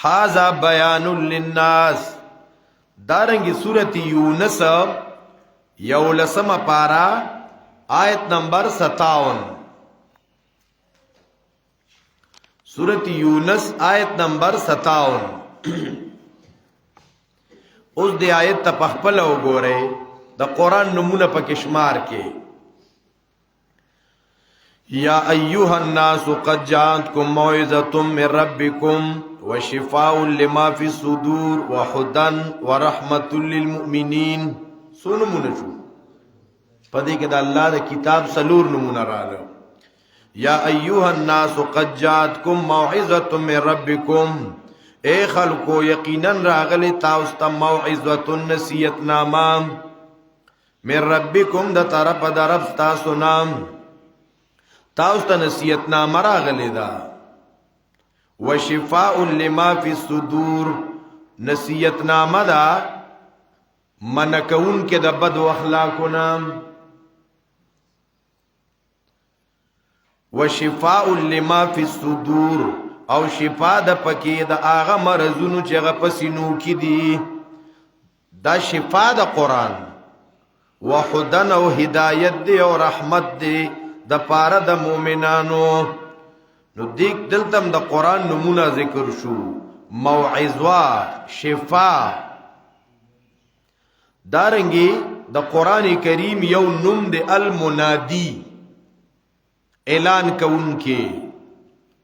S1: حازا بیان للناس. دارنگی سورت یونس یولسم پارا آیت نمبر 57. سورت یونس آیت نمبر 57. اس دی آیت تا پخپل ہو گو رہے دا قرآن نمونہ پا کشمار کے یا ایوہ الناس قد جاءتکم موعظۃ من ربکم وشفاء لما فی الصدور وهدى ورحمة للمؤمنین. سو نمونہ شو پدې کې دا الله دا کتاب سلور نمونہ راغلو. یا ایها الناس قد جاءتکم موعظة من ربکم اے خلقو یقینا راغلی تاسو ته موعظة نصیحت نامه من ربکم د طرف د رب تاسو نام تاسو ته نصیحت نامه راغلی دا وشفاء لما فی الصدور نصیحت نامه دا منکون کې د بد اخلاقو نام وشفاء لما فی الصدور او شفاء د پکې د هغه مرزونو چې هغه پسینو کې دي دا شفاء د قران وهدن او هدایت دی او رحمت دی د پاره د مؤمنانو نو دیک دلتم د قران نمونه ذکر شو موعظه شفاء دارنګي د قران کریم یو نوم دی المنادی اعلان کون کی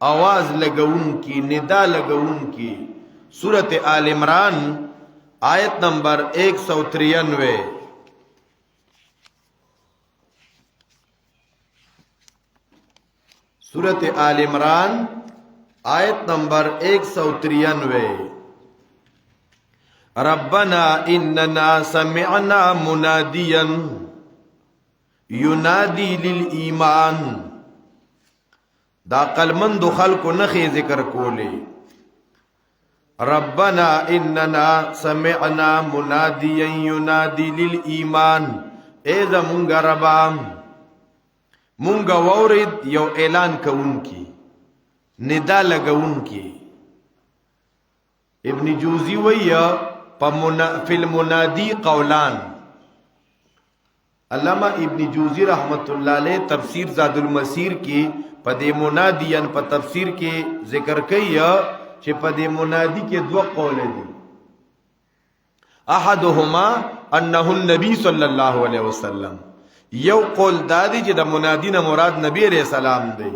S1: آواز لگون کی ندا لگون کی سورت آل عمران آیت نمبر 193 سورت آل عمران آیت نمبر 193 ربنا اننا سمعنا منادیا ینادی للایمان دا قلمند خلق نخی ذکر کولی ربنا اننا سمعنا منادیا ینادی للایمان ایزا منگا ربا منگا وورد یو اعلان کون کی ندا لگون کی ابن جوزی ویا فی المنادی قولان علامہ ابن جوزی رحمت اللہ علیہ تفسیر زاد المسیر کی پدې منادیان په تفسیر کې ذکر کوي چې پدې منادی کې دوه قول دي احدهما انه النبي صلی الله علیه وسلم یو قول دا دی چې د منادی نه مراد نبی علیہ السلام دی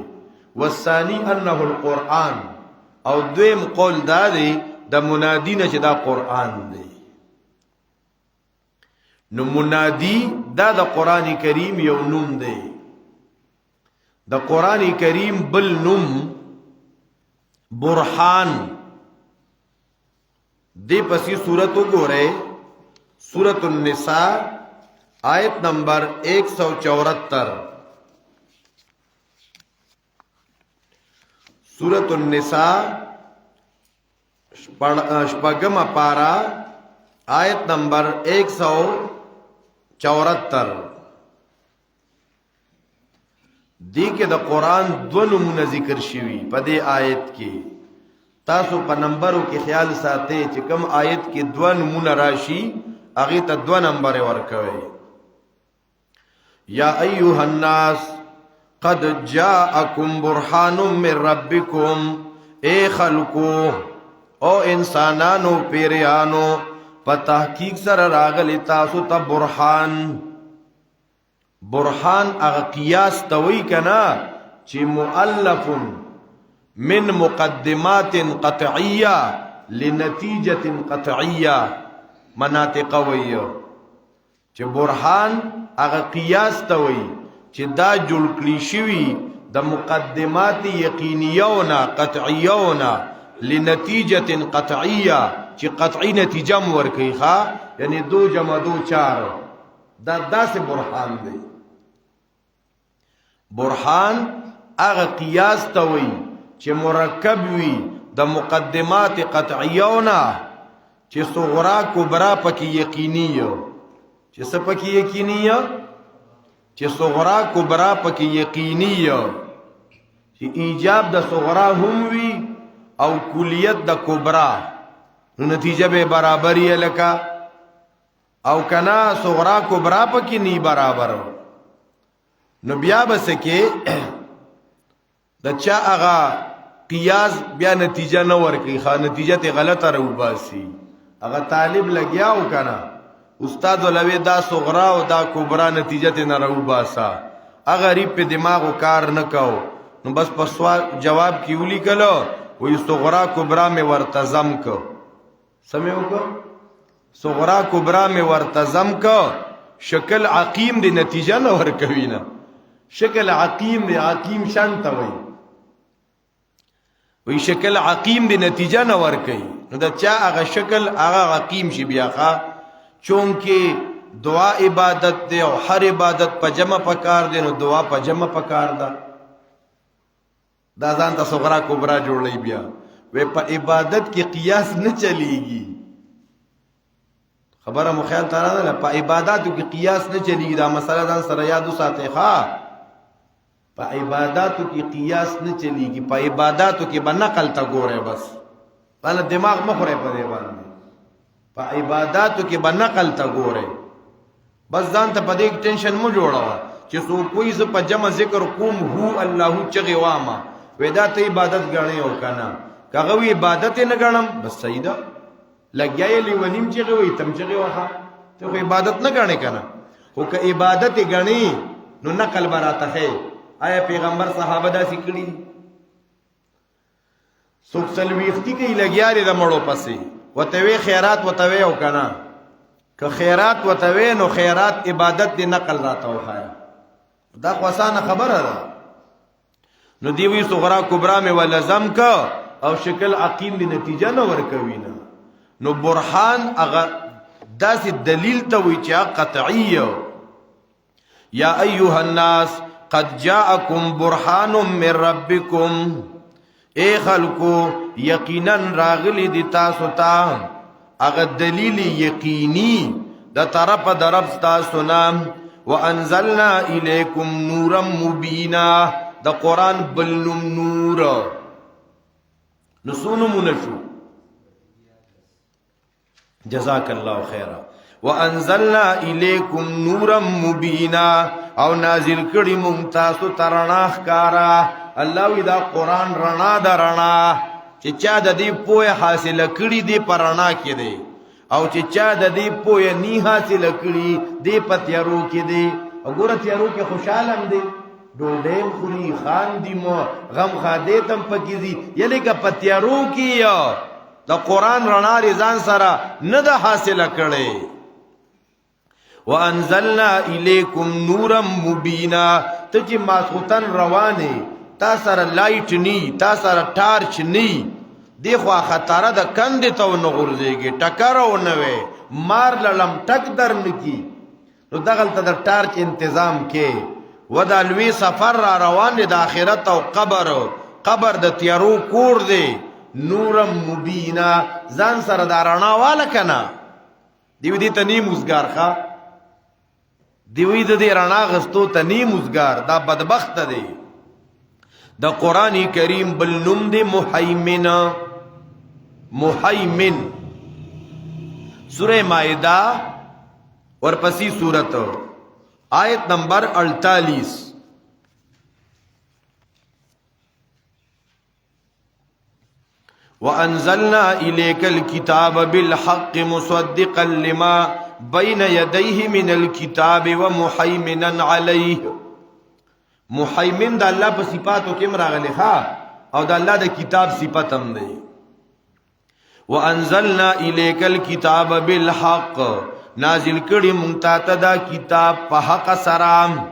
S1: والثانی انه القرآن او دویم قول دا دی د منادی نه چې دا قرآن دی نو منادی دا د قران کریم یو نوم دی د قران کریم بل نوم برهان دی پسی سورت وګوره سورت النساء آیت نمبر 174 سورت النساء شپږم پارا آیت نمبر 174 دی کې د قران دو نمونه ذکر شوی په دې آیت کې تاسو په نمبرو کې خیال ساتئ چې کوم آیت کې دو نمونه راشي هغه ته دو نمبر ورکوي یا ایها الناس قد جاءکم برهان من ربکم اے خلقو او انسانانو پیریانو په تحقیق سره راغلی تاسو ته برهان اغه قیاس توي کنا چې مؤلف من مقدمات قطعیه لنتیجه قطعیه مناطق ویو چې برهان اغه قیاس توي چې دا جوړ کړی شوی د مقدمات یقینیونه قطعیونه لنتیجه قطعیه چې قطعی نتیجه مور کوي ښا یعنی 2 + 2 4 دا داسې برهان دی برهان هغه قیاس ته وي چې مرکب وي د مقدمات قطعیونه چې صغرا کبرا پکې یقینیه چې څه پکې یقینیه چې صغرا کبرا پکې یقینیه چې ایجاب د صغرا هم وي او کلیت د کبرا نو نتیجه به برابرۍ لکه او کنا صغرا کبرا پکې نی برابر نو بیا بس کې د چا هغه قیاس بیا نتیجه نه ورکي خا نتیجه ته غلطه راوباسي هغه طالب لګیاو کنا استاد ولوي دا صغرا او دا کبرا نتیجه ته نه راوباسا هغه ریب په دماغو کار نه کاو نو بس په سوال جواب کیولی کلو وې صغرا کبرا می ورتزم کو سمعو کو صغرا کبرا می ورتزم کو شکل عقیم دی نتیجه نه ورکوي نه شکل عقیم دی، عقیم شان ته وی شکل عقیم دی نتیجه نه ورکي. نو دا چا هغه شکل هغه عقیم شي بیا ښا، چونکه دعا عبادت دی او هر عبادت په جمع پکار دی، نو دعا په جمع پکار ده. دا ځان ته صغرا کبرا جوړلی بیا وی په عبادت کې قیاس نه چلیږي. خبره مو خیال ته راغله، په عبادتو کې قیاس نه چلیږي. دا مسله ځان سره یاد وساتئ ښا، په عبادتو کې قیاس نه چلیږي. په عبادتو کې به نقل ته ګوره، بس باندې دماغ مه خورئ په دې باندې. په عبادتو کې به نقل ته ګوره، بس ځان ته په دې ټینشن مو جوړوه چې څوک وایي زه په جمع ذکر کوم هو الله چغې وامه، وی دا ته عبادت ګڼې او که نه. که هغه وي عبادت یې نه ګڼم بس صحیح ده. لګیا یې لیونیم چغې وایي تم چغې وهه، ته خو عبادت نه ګڼې که نه. خو که عبادت یې ګڼې نو نقل به راته ښې. آیا پیغمبر صحابه داسې کړي؟ څوک څلوېښتي کوي لګیا دی د مړو پسې، ورته وی خیرات ورته وی او که نه. که خیرات ورته وی نو خیرات عبادت دی، نقل راته وښایه. دا خو اسانه خبره ده. نو دی وی صغرا کبرا مې ولزم که او شکل عقیم دی نتیجه نه ورکوي نه. نو برهان هغه داسې دلیل ته وی چې قطعی. یا ایها الناس قد جاءکم برهان من ربکم، اے خلکو یقینا راغلی دی تاسو ته هغه دلیل یقینی د طرف د رب تاسو نه. وانزلنا الیکم نورا مبینا، د قرآن بلنم نور. نسونو منشو جزاک اللہ خیرہ. وانزلنا الیکم نورا مبینا، او نازل کړي مونږ تاسو ته رڼا ښکارا. الله وی دا قرآن رڼا ده، رڼا چې چا د دې پوهه حاصله کړي دی په رڼا کې دی، او چې چا د دې پوهه نی حاصله کړي دی په تیارو کې دی. وګوره تیارو کې خوشحاله هم دی، ډوډۍ خوري، خاندي مو، غم خادې تم پکې دي. یعنې که په تیارو کې د قرآن رڼا ځان سره نه ده حاصله کړې. وانزلنا الیکم نورا مبینا، ته چې ماسخوتن روانې تا سره لایټ نی، تا سره ټارچ نی، دی خوا خطره د کندې ته ونه غورځېږي، ټکره ونه وی، مار لړم ټک در نه کی. نو دغلته د ټارچ انتظام کې و دا لوی سفر را روان دی د آخرت او قبر د تیارو کور دی. نورا مبینا ځان سره دا رڼا واله که نه. دیوی دی ته نیم اوزګار ښه، دیوی د دې رڼا غستو ته نیم اوزګار، دا بدبخت دی. د قرآن کریم بل نوم دی محیمن. محیمن سورہ مائدہ ورپسی سورت آیت نمبر 48. وَأَنزَلْنَا إِلَيْكَ الْكِتَابَ بِالْحَقِّ مُصَدِّقًا لِمَا بَيْنَ يَدَيْهِ مِنَ الْكِتَابِ وَمُحَيْمِنًا عَلَيْهِ. محیمن د الله په صفاتو کې راغلی ښا، او د الله د کتاب صفت هم دی. وَأَنزَلْنَا إِلَيْكَ الْكِتَابَ بِالْحَقِّ، نازل کړي مونږ ته دا کتاب په حق سره.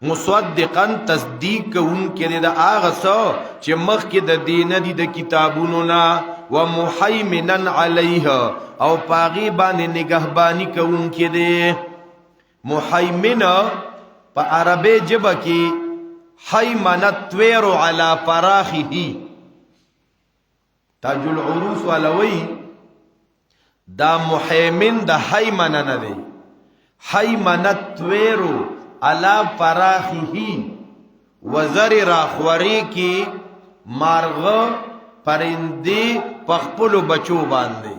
S1: مصدقا تصدیق کوونکی د هغه څه چې مخکې د دینه دي د کتابونو نه. ومحیمنا علیه، او پاغي باندې نگهبانی کوونکی دی. محیمن په عربی ژبه کې حیمنت طویر علی فراخه. تاج العروس ولوی دا محیمن د حیمن نه دی. حیمنت طویر علا فراخی، وزر راخوری کی مارغ پرندی پخپلو بچو باندے.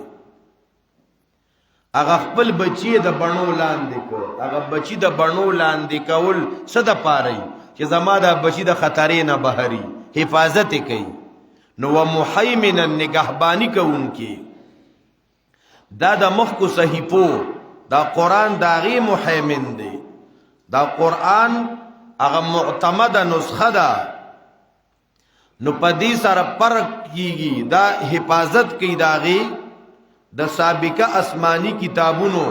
S1: اگا خپل بچی د بڼو لاندې کو، اگا بچی د بڼو لاندې کول څه د پاره چې زما د بچی د خطرې نه بهري حفاظت کوي. نو ومحیمنا نگهبانی کوونکی. دا د مخکو صحیفو دا قرآن داغي محیمن دی. دا قرآن هغه معتمده نسخه ده، نو پدی سره فرق کیږي، دا حفاظت کوي داغي د سابقه آسمانی کتابونو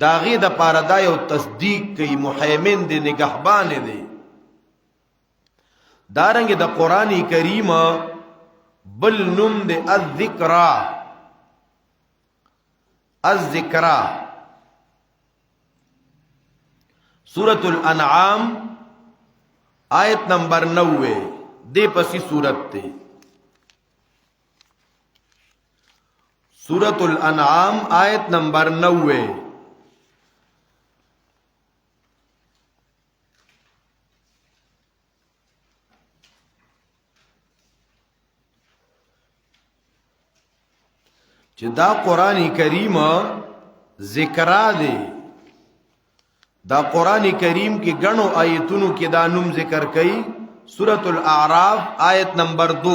S1: داغه د پاره دا یو تصدیق کوي محیمن دی نگهبان دی دارنګ د قران کریم بل نوم دی الذکر سورۃ الانعام آیت نمبر 90 دے پسی سورت تے سورۃ الانعام آیت نمبر 90 چې دا قران کریم ذکرا دی دا قران کریم کې غنو آیتونو کې دا نوم ذکر کړي سورۃ الاعراف آیت نمبر 2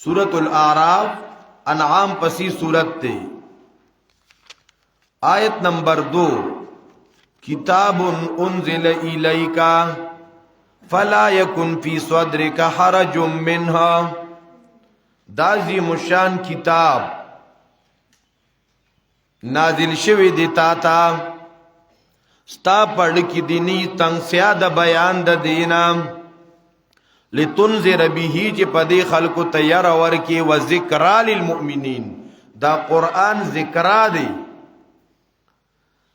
S1: سورۃ الاعراف انعام پسی سورت تے آیت نمبر 2 کتاب انزل الیک فلا یکن فی صدرک حرج منها دا عظیم الشان کتاب نازل شوی دی تا ستا پڑھ کی دینی تنگ سیاد بیان دا دینا لتنذر به چې پدې خلکو تیار ورکی و ذکر للمؤمنین دا قران ذکر دی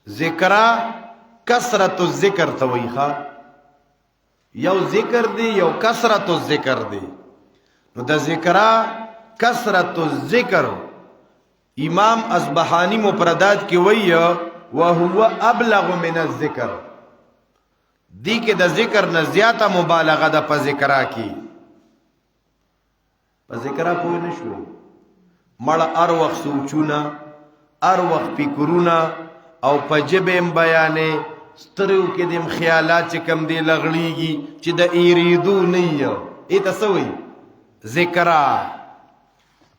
S1: ذکر کثرت الذکر تویخه یو ذکر دی یو کثرت الذکر دی نو دا ذکر کثرت الذکر امام اصبحانی مفردات کی وی وهو ابلغ من الذکر دی کې د ذکر نه زیاته مبالغه ده په ذکرا کې په ذکرا پوه نه شو مړ ار وخت سوچونه ار وخت فکرونه او په جبم بیانې سترو کې د خیالات چې کم دی لغړیږي چې د ایریدو نه یو ایت سوی ذکرا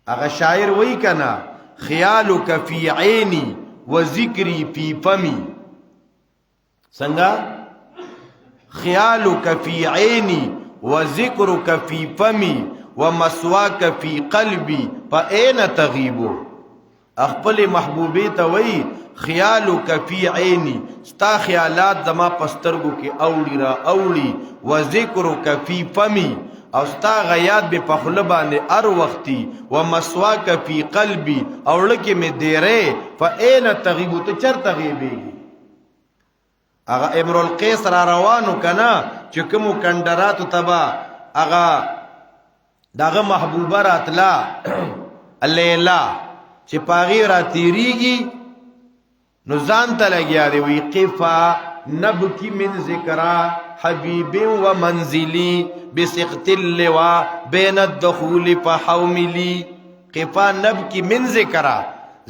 S1: هغه شاعر وای کنا خیالک فی عینی و ذکری فی فمی څنګه خیالک فی عینی و ذکرک فی فمی و مسواک فی قلبی فاین تغیب خپل محبوبی ته وی خیالک فی عینی ستا خیالات زما پسترګو کې اوړي را اوړي و ذکرک فی فمی او ستا غیات به پخله باندې ار وختي و مسواک فی قلبی او لکه می دیره فاین تغیب ته چر تغیبی اغا امر القیس را روانو کنا چې کوم کندرات تبا اغا داغه محبوبه راتلا لیلا چې پاغي را تیریږي نو ځان ته لګیا دی وی قفا نبکی من ذکرا حبیب و منزلی بسقط اللوا بین الدخول فحوملی قفا نبکی من ذکرا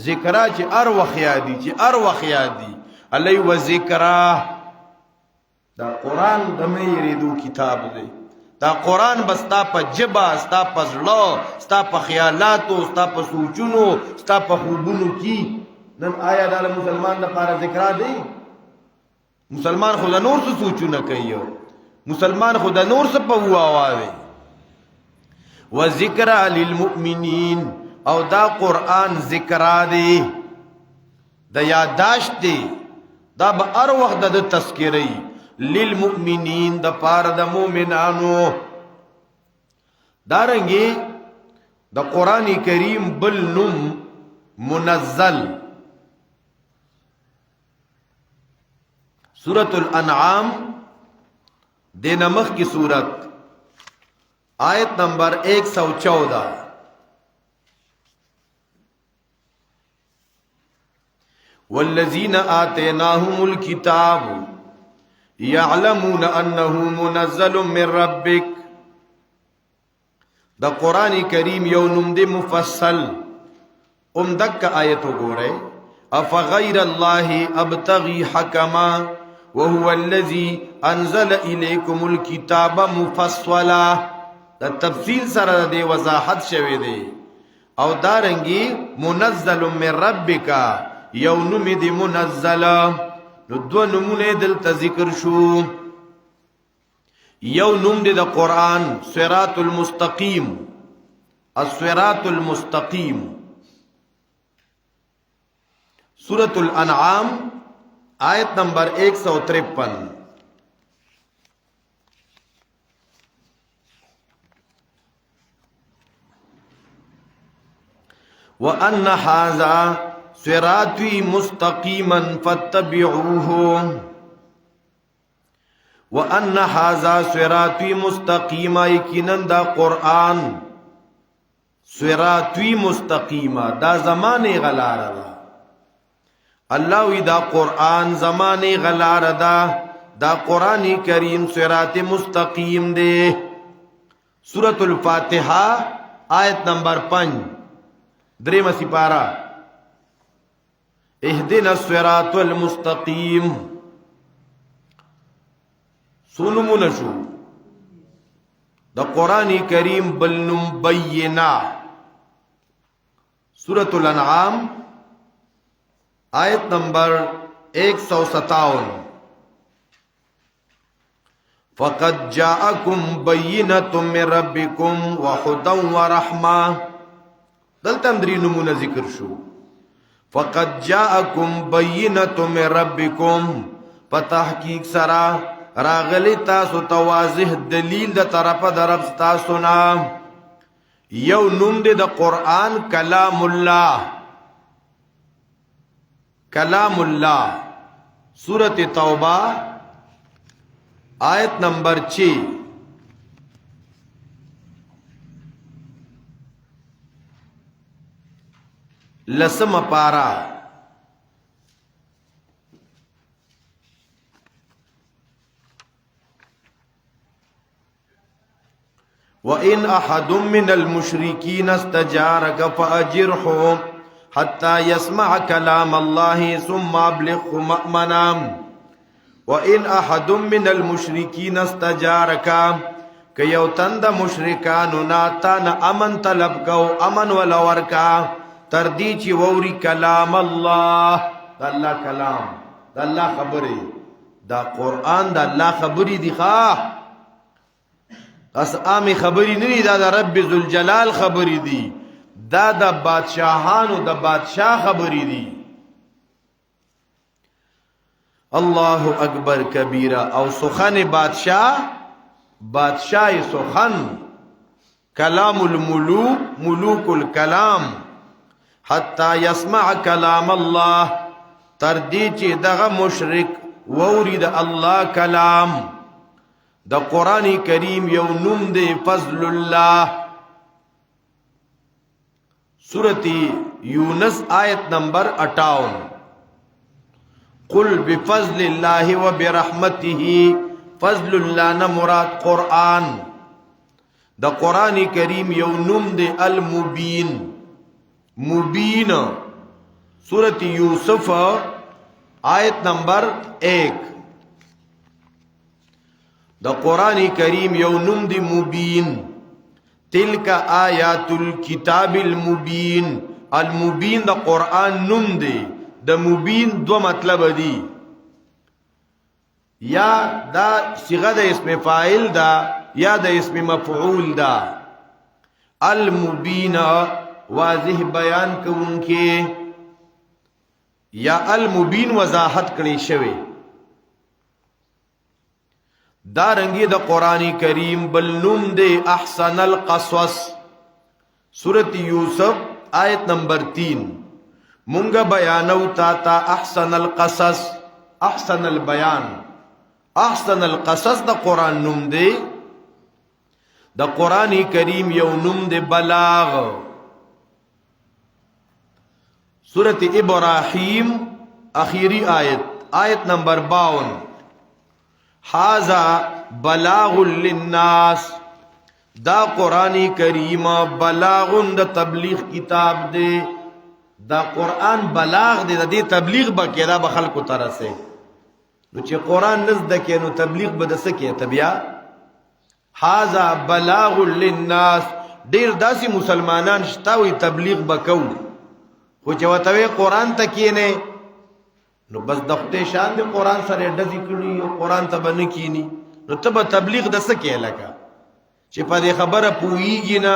S1: ذکرا چې ار وخیادی چې ار وخیادی علی و ذکرا دا قرآن دمی یریدو کتاب دی دا قرآن بستا پا جبا ستا پا زلو ستا پا خیالاتو ستا پا سوچونو ستا پا خوبونو کی نن آیا دا مسلمان دا پارا ذکرا دی مسلمان خدا نور سے سوچونا کئیو مسلمان خدا نور سے پا ہوا آوازی و ذکرا للمؤمنین او دا قرآن ذکرا دی دا یادداشت دی دا با ار وقت دا تذکری للمؤمنین دا پار دا مومنانو دارنگی دا قرآن کریم بل نم منزل سورۃ الانعام دے نمخ کی سورت آیت نمبر 114 والذین آتیناہم الکتاب یعلمون انه منزل من ربک دا قرآن کریم یو نم دے مفصل دک آیتو گو رہے افغیر اللہ ابتغی حکما وهو الذی انزل الیکم الکتاب مفصلا دا تفصیل سر دے وضاحت شوی دے او دارنگی منزل من ربکا یو نم دی منزل نو دو نمونه دلتا ذکر شو یو نم دی دا قرآن صراط المستقیم الصراط المستقیم سورة الانعام آیت نمبر 153. وَأَنَّ هَذَا صِرَاطِي مُسْتَقِيمًا فَاتَّبِعُوهُ وَأَنَّ هَذَا صِرَاطِي مُسْتَقِيمًا یقیناً دا قرآن صراطی مستقیمہ دا زمانے غلار دا اللہ وی دا قرآن زمانے غلار دا قرآن کریم صراط مستقیم دے. سورة الفاتحہ آیت نمبر 5 دریم سپارہ اہدنا الصراط المستقیم. سنمو نشو دا قرآن کریم بلنم بینا. سورة الانعام آیت نمبر 157 فَقَدْ جَاءَكُمْ بَيِّنَةٌ مِّن رَبِّكُمْ وَهُدًى وَرَحْمَةٌ. دلتم دری نمونہ ذکر شو. فَقَدْ جَاءَكُمْ بَيِّنَةٌ مِّن رَبِّكُمْ پتحقیق سرا راغلی تاسو تواضح دلیل دا طرف دا رب تاسو نا. یو نوم دے دا قرآن کلام اللہ. کلام اللہ سورۃ توبہ آیت نمبر 6. لسم پارا وَإِنْ أَحَدٌ مِّنَ الْمُشْرِكِينَ اسْتَجَارَكَ فَأَجِرْهُ حَتَّى يَسْمَعَ كَلَامَ اللَّهِ ثُمَّ أَبْلِغْهُ مَأْمَنًا. وَإِنْ أَحَدٌ مِّنَ الْمُشْرِكِينَ اسْتَجَارَكَ کہ یو تند مشرکانو ناتان امن طلب کو امن ولورکا تردی چی ووری کلام اللہ. دا اللہ کلام دا اللہ خبری دا قرآن دا اللہ خبری دی خواہ اس آمی خبری نی دا دا رب ذوالجلال خبری دی. دا دا بادشاہانو دا بادشاہ خبری دی. اللہ اکبر کبیرہ. او سخن بادشاہ بادشاہ سخن کلام الملوک ملوک الکلام حتی یسمع کلام اللہ تردی چی دغا مشرک ووری دا اللہ کلام. دا قرآن کریم یو نوم دے فضل اللہ. سورۃ یونس آیت نمبر 58 قل بفضل اللہ و برحمتہ. فضل اللہ نا مراد قرآن. دا قرآن کریم یو نوم دے المبین. مبین سورۃ یوسف آیت نمبر 1. دا قرآن کریم یو نوم دی مبین. تلک آیات الکتاب المبین. المبین دا قرآن نوم دی. دا مبین دو مطلب دی. یا دا صیغہ دا اسم فاعل دا یا دا اسم مفعول دا. المبین واضح بیان کون کے یا المبین وضاحت کرنے شوے. دارنگی دا قرآن کریم بلنوم دے احسن القصص. سورۃ یوسف آیت نمبر 3 منگا بیانو تا احسن القصص احسن البیان. احسن القصص دا قرآن نوم دے. دا قرآن کریم یو نوم دے بلاغ. سورۃ ابراہیم اخیری آیت نمبر 52 حاذا بلاغ للناس. دا قرآن کریم بلاغ دا تبلیغ کتاب دے. دا قرآن بلاغ دے دا دی تبلیغ با کی دا بخلقو طرح سے. نو چه قرآن نزد کے نو تبلیغ با دا سکے تبیا. حاذا بلاغ للناس. دیر داسی مسلمانان شتاوی تبلیغ با کو خو چه وطوی قرآن تا کینے نو بس دختے شان دے قرآن سر ڈزی کری قرآن تا بنکینی نو تبا تبلیغ دا سکے لکا چه پا دے خبر پوئیگی نا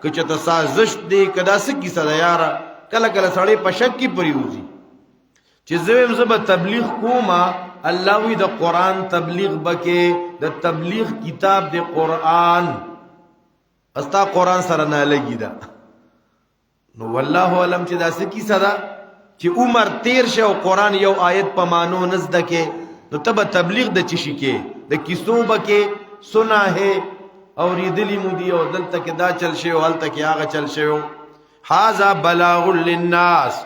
S1: که چه تا سازشت دے کدا سکی صدا یارا کلا کلا سڑے پا شک کی پریوزی چې زویم زب تبلیغ کوما الله وی د قران تبلیغ بکې د تبلیغ کتاب د قران استا قران سره نه لګی دا نو والله علم چې دا سکی صدا چې عمر تیر شه او قران یو آیت په مانو نزد کې نو تب تبلیغ د چشي کې د کیسو بکې سنا ہے اور دلی مودی او دلته کې دا چل شي او هلته کې هغه چل شي هاذا بلاغ للناس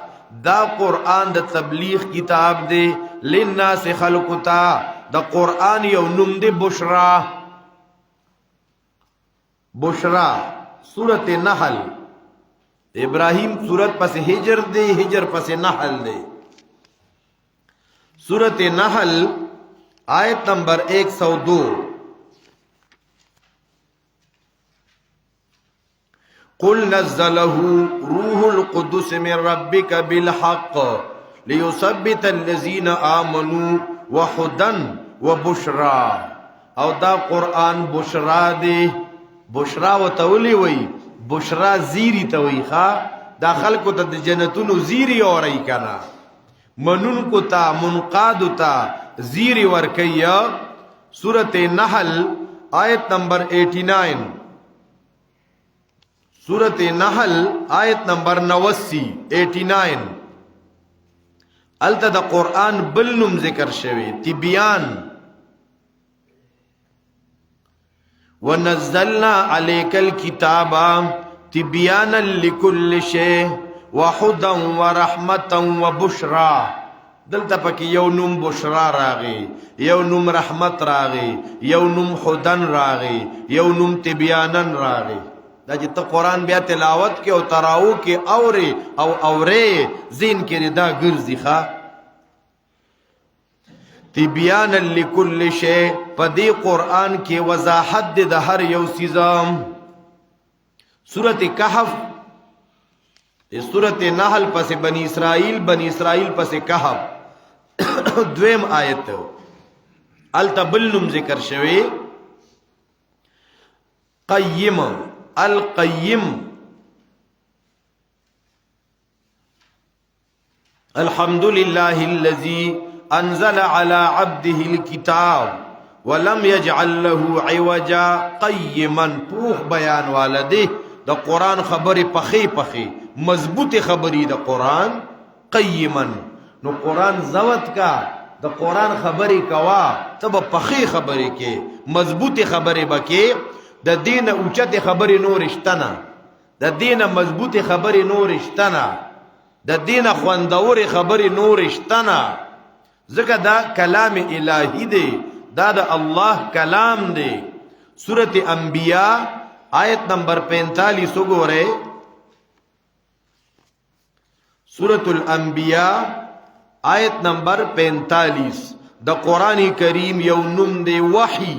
S1: دا قرآن د تبلیغ کتاب دی للناس خلقتا دا قرآن یو نوم دی بشرا بشرا سورت نحل ابراہیم سورت پس ہجر دی ہجر پس نحل دی سورت نحل آیت نمبر 102 قل نزله روح القدس من ربك بالحق ليثبت الذين آمنوا وهدى وبشرى او دا قرآن بشرا دی بشرا و تولی وی بشرا زیری توی خواه دا خلقو تا جنتونو زیری اوری کنا منون کو تا منقادو تا زیری ورکی سورت نحل آیت نمبر 89 سورت نحل آیت نمبر 89 التا دا قرآن بلنم ذکر شوی تبیان ونزلنا علیک الكتاب تبیانا لکل شیء وحدا ورحمتا وبشرا دلتا پاکی یو نم بشرا راغی یو نم رحمت راغی یو نم حدن راغی یو نم تبیانا راغی دا چې ته قرآن بیا تلاوت کې او تراو کې اوري او اوري زین کې دا ګرځي ښا تبیان لكل شیء په دې قرآن کې وضاحت د هر یو سیزم سورۃ کهف سورۃ نحل پس بنی اسرائیل پس کهف دویم آیت التبلم ذکر شوی قیم القیم الحمد لله الذي انزل على عبده الكتاب ولم يجعل له عوجا قیما پوخ بیان والده د قرآن خبری پخی مضبوط خبری د قرآن قیما نو قرآن زوت کا د قرآن خبری کوا تب پخی خبری کے مضبوط خبری بکے د دین اوچت خبری نور اشتنا د دین مضبوط خبری نور اشتنا د دین خوندور خبری نور اشتنا ذکر دا کلام الہی دے دا دا اللہ کلام دے سورت انبیاء آیت نمبر 45 گو رہے سورت الانبیاء آیت نمبر 45 دا قرآن کریم یو نم دے وحی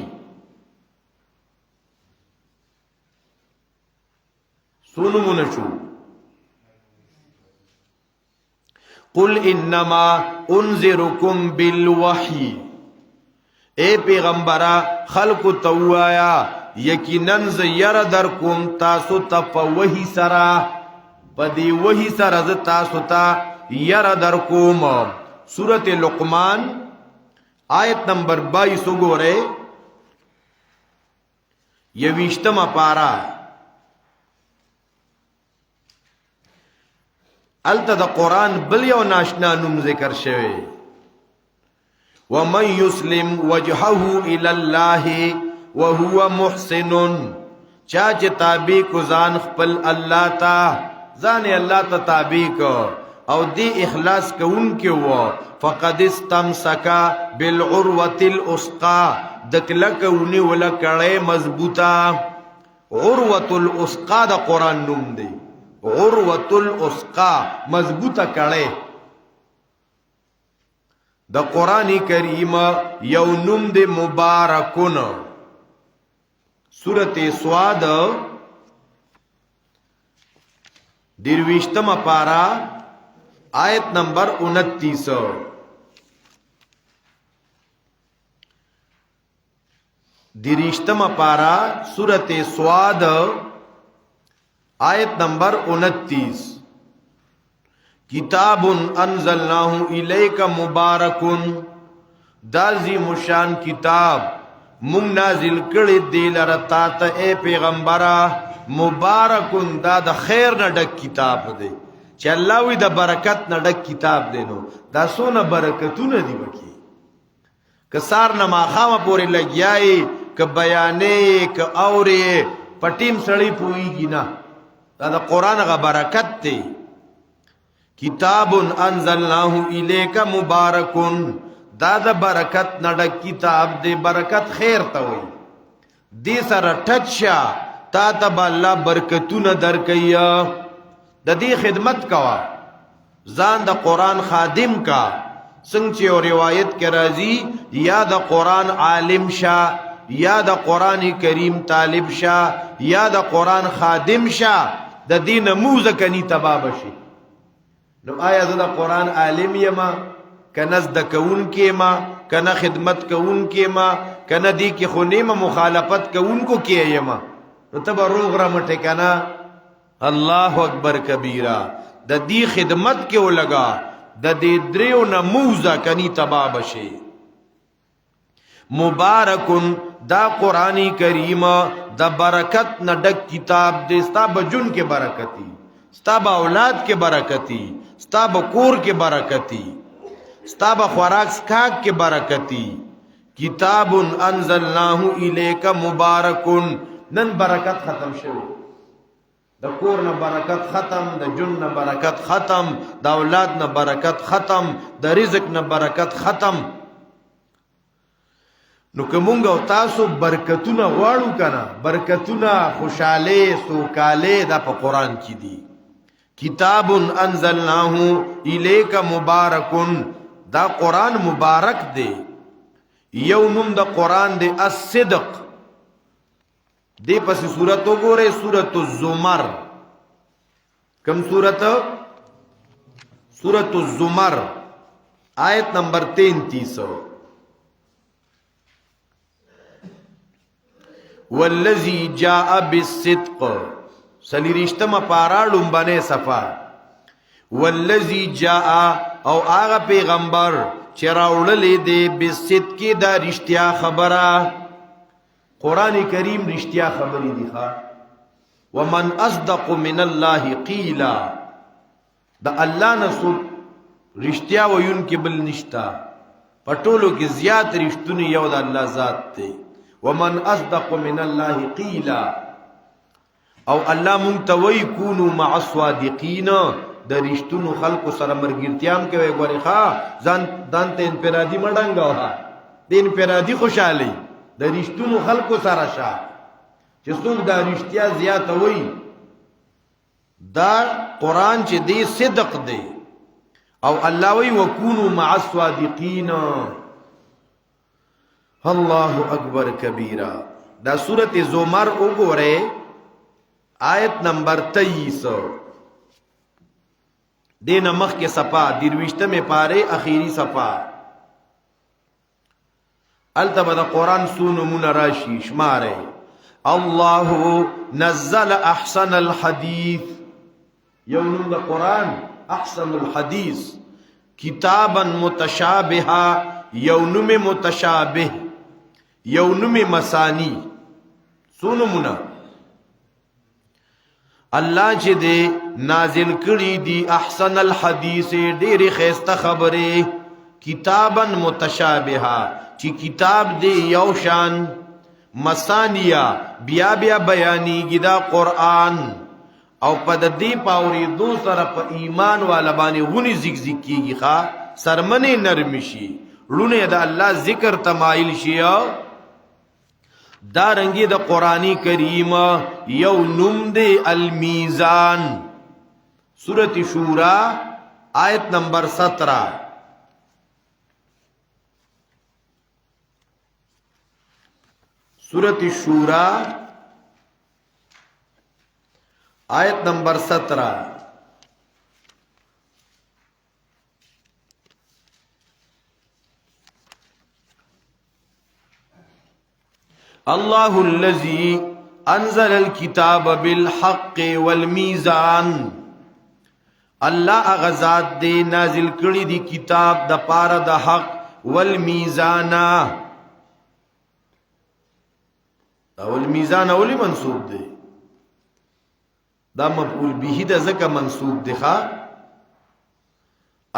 S1: سنو منشو قل انما انذرکم بالوحی اے پیغمبرہ خلق توایا یقیناً زیر درکم تاسو تا پا وحی سرا پا دی وحی سرا ز تاسو تا یر درکم سورت لقمان آیت نمبر 22 گو رے یویشتم پارا التا دا قرآن بلیو ناشنا نم ذکر شوی وَمَنْ يُسْلِمْ وَجْهَهُ إِلَى اللَّهِ وَهُوَ مُحْسِنٌ چاچ تابع کو زان خپل اللہ تا زان اللہ تا تابع کو او دی اخلاص کو ان کے وہ فقد استمسکا بالعروة الاسقا دکلک انہی ولکڑے مضبوطا عروة الاسقا دا قرآن نم دی عروة الاسقا مضبوطا کڑے دا قرآن کریم یو نم دے مبارکن سورت سواد درویشتم پارا آیت نمبر 29 دریشتم پارا سورت سواد آیت نمبر 29 کتاب انزلناه الیک مبارک، دا عظیم شان کتاب مونږ نازل کړی دی لره تا ته اے پیغمبره، مبارکون دا د خیر نه ډک کتاب دی. چې الله وی د برکت نه ډک کتاب دی، نو دا سونه برکتونه دی وکي. که سار نه ماخامه پورې لګیای، که بیانې، که اورې، پټیم سړی پوهیږي نه. دا د قرآن غ برکت دی. کتاب انزلناه الیک مبارکون، دا د برکت نه ډک کتاب دی. برکت خیر ته وایي. دې سره ټچ شه، تا ته به الله برکتونه درکوي. د دې خدمت کوه، ځان د قرآن خادم کا. څنګه چې یو روایت کې راځي، یا د قرآن عالم شه، یا د قرآن کریم طالب شه، یا د قرآن خادم شه، د دې نموزه کني تباه بشي. نو آیا زه د قرآن عالم یما، کنه زده کوونکی یما، کنه خدمت کوونکی یما، کنه دې کې خو نیمه مخالفت کوونکو کې یما؟ نو ته به روغ رمټې کنه. الله اکبر کبیره. د دې خدمت کې ولګا، د دې دریو نموزه کني تباه بشي. مبارکون، دا قرآنی کریم د برکت نه ډک کتاب دی. ستا بجون کې برکتی، ستا به اولاد کې برکتی، ستا به کور کې برکتی، ستا به خوراک سکاک کې برکتی. کتاب انزلناه الیک مبارکون. نن برکت ختم شوی، د کور نه برکت ختم، د جون نه برکت ختم، د اولاد نه برکت ختم، د رزق نه برکت ختم. نو کومنګ او تاسو برکتونه غواړو کنه، برکتونه، خوشاله، سوکاله دا په قران کې دي. کتاب انزلناه الیک مبارکون، دا قران مبارک دی. یو نوم د قران دی الصدق. دی پس سورت وګوره، سورت الزمر. کم سورت؟ سورت الزمر، آیت نمبر 33. والذی جاء بالصدق، سلیریشتم پارا لنبنے صفا. والذی جاء، او آغا پیغمبر چراوڑلی دے بالصدق دا رشتیا خبرہ. قرآن کریم رشتیا خبری دیخوا. ومن اصدق من اللہ قیلا، دا اللہ نسود رشتیا ویون کی بل نشتا. پٹولو کی زیاد رشتونی یو دا اللہ ذات تے. ومن اصدق من اللہ قیلا، او اللہ منتوی کونو مع الصادقین، دا رشتونو خلق سر مرگرتیام کے وے گوری خواہ دان تے انپرادی مڈنگا ہوا، دے انپرادی خوشحالی دا رشتونو خلق سر شا. چسوک دا رشتیا زیادہ ہوئی، دا قرآن چے دے صدق دے. او اللہ وی وکونو مع الصادقین. اللہ اکبر کبیرہ. دا سورت زمر اگورے، آیت نمبر 23. دین مخ کے صفا، دروشتہ میں پارے اخیری صفا. التبا دا قرآن سونمون راشی شمارے. اللہ نزل احسن الحدیث، یونم دا قرآن احسن الحدیث. کتابا متشابہا، یونم متشابہ، یونم مسانی. سونمونا اللہ چے دے نازل کری دی احسن الحدیث، دیر خیست خبرے. کتابا متشابہا، چی کتاب دے یوشان. مسانیہ، بیا بیا بیانی گدا قرآن. او پا دی پاوری دو سر پا ایمان والا بانی غنی زک زک کی گی خواہ، سرمن نرمشی، لونے دا اللہ ذکر تمائل شیعہ. دا رنگی دا قرآنی کریم یو نم دے المیزان. سورت شورا، آیت نمبر 17. سورت شورا، آیت نمبر 17. اللہ الذی انزل الكتاب بالحق والمیزان. الله اغزاد دے نازل کړي دی کتاب د پاره د حق والمیزان. والمیزان اولی منصوب دی، دا مفعول به د زکه منصوب دی. ښا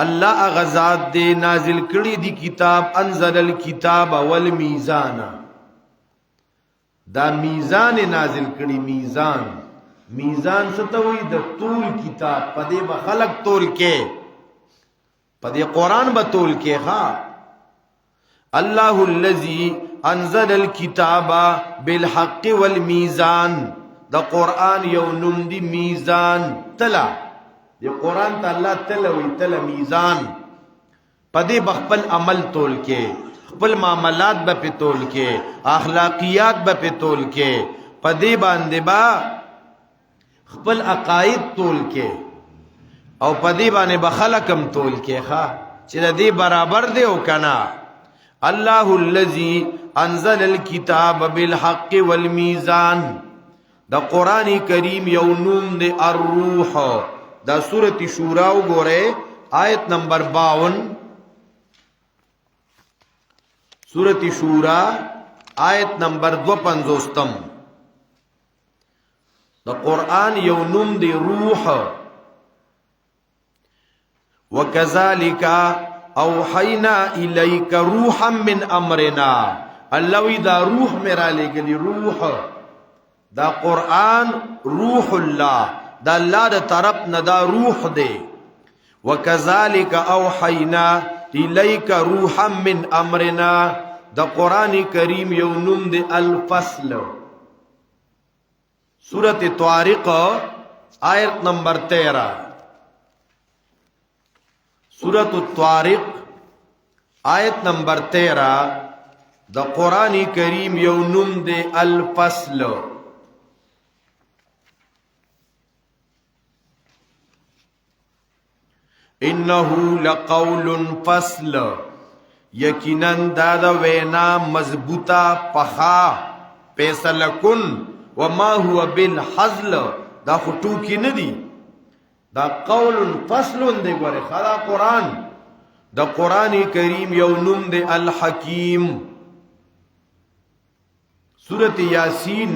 S1: الله اغزاد دے نازل کړي دی کتاب، انزل الكتاب والمیزان، دا میزان نازل کړي. میزان ستوي د طول کتاب، پدې به خلق تول کې، پدې قران به تول کې. ها الله الذي انزل الكتاب بالحق والميزان، د قران یو نوم دی میزان. تلا د قران ته الله تلوي تل میزان، پدې بخپل عمل تول کې، خپل معاملات به په تول کې، اخلاقیات به په تول کې، پدې باندې با خپل عقاید تول کې، او پدې باندې بخلقم تول کې. ښا چې دې برابر دی او کنا. الله الذي انزل الكتاب بالحق والميزان، دا قرآن کریم یو نوم دی الروح. دا سورۃ شورا وګوره آیت نمبر 52. سورۃ شورا آیت نمبر 52. دا قرآن یو نوم دی روح. وکذالک اوحینا الیک روحا من امرنا، الله وی دا روح میرا لګلی. روح دا قرآن روح الله، دا الله دا طرف نه دا روح دی. وکذالک اوحینا الیک روحا من امرنا، دا قرآن کریم یو نوم دی الفصل. سورۃ طارق آیت نمبر 13. سورۃ الطارق آیت نمبر 13 دا قرآن کریم یو نوم دی الفصل. انه لقول فصل، یقینا دا دا وینا مضبوطه پخا فیصله کن. وما هو بالحزل، دا خطو کی ندی، دا قول فصل دی. گوره خدا قرآن دا قرآن کریم یو نوم دی الحکیم. سورۃ یاسین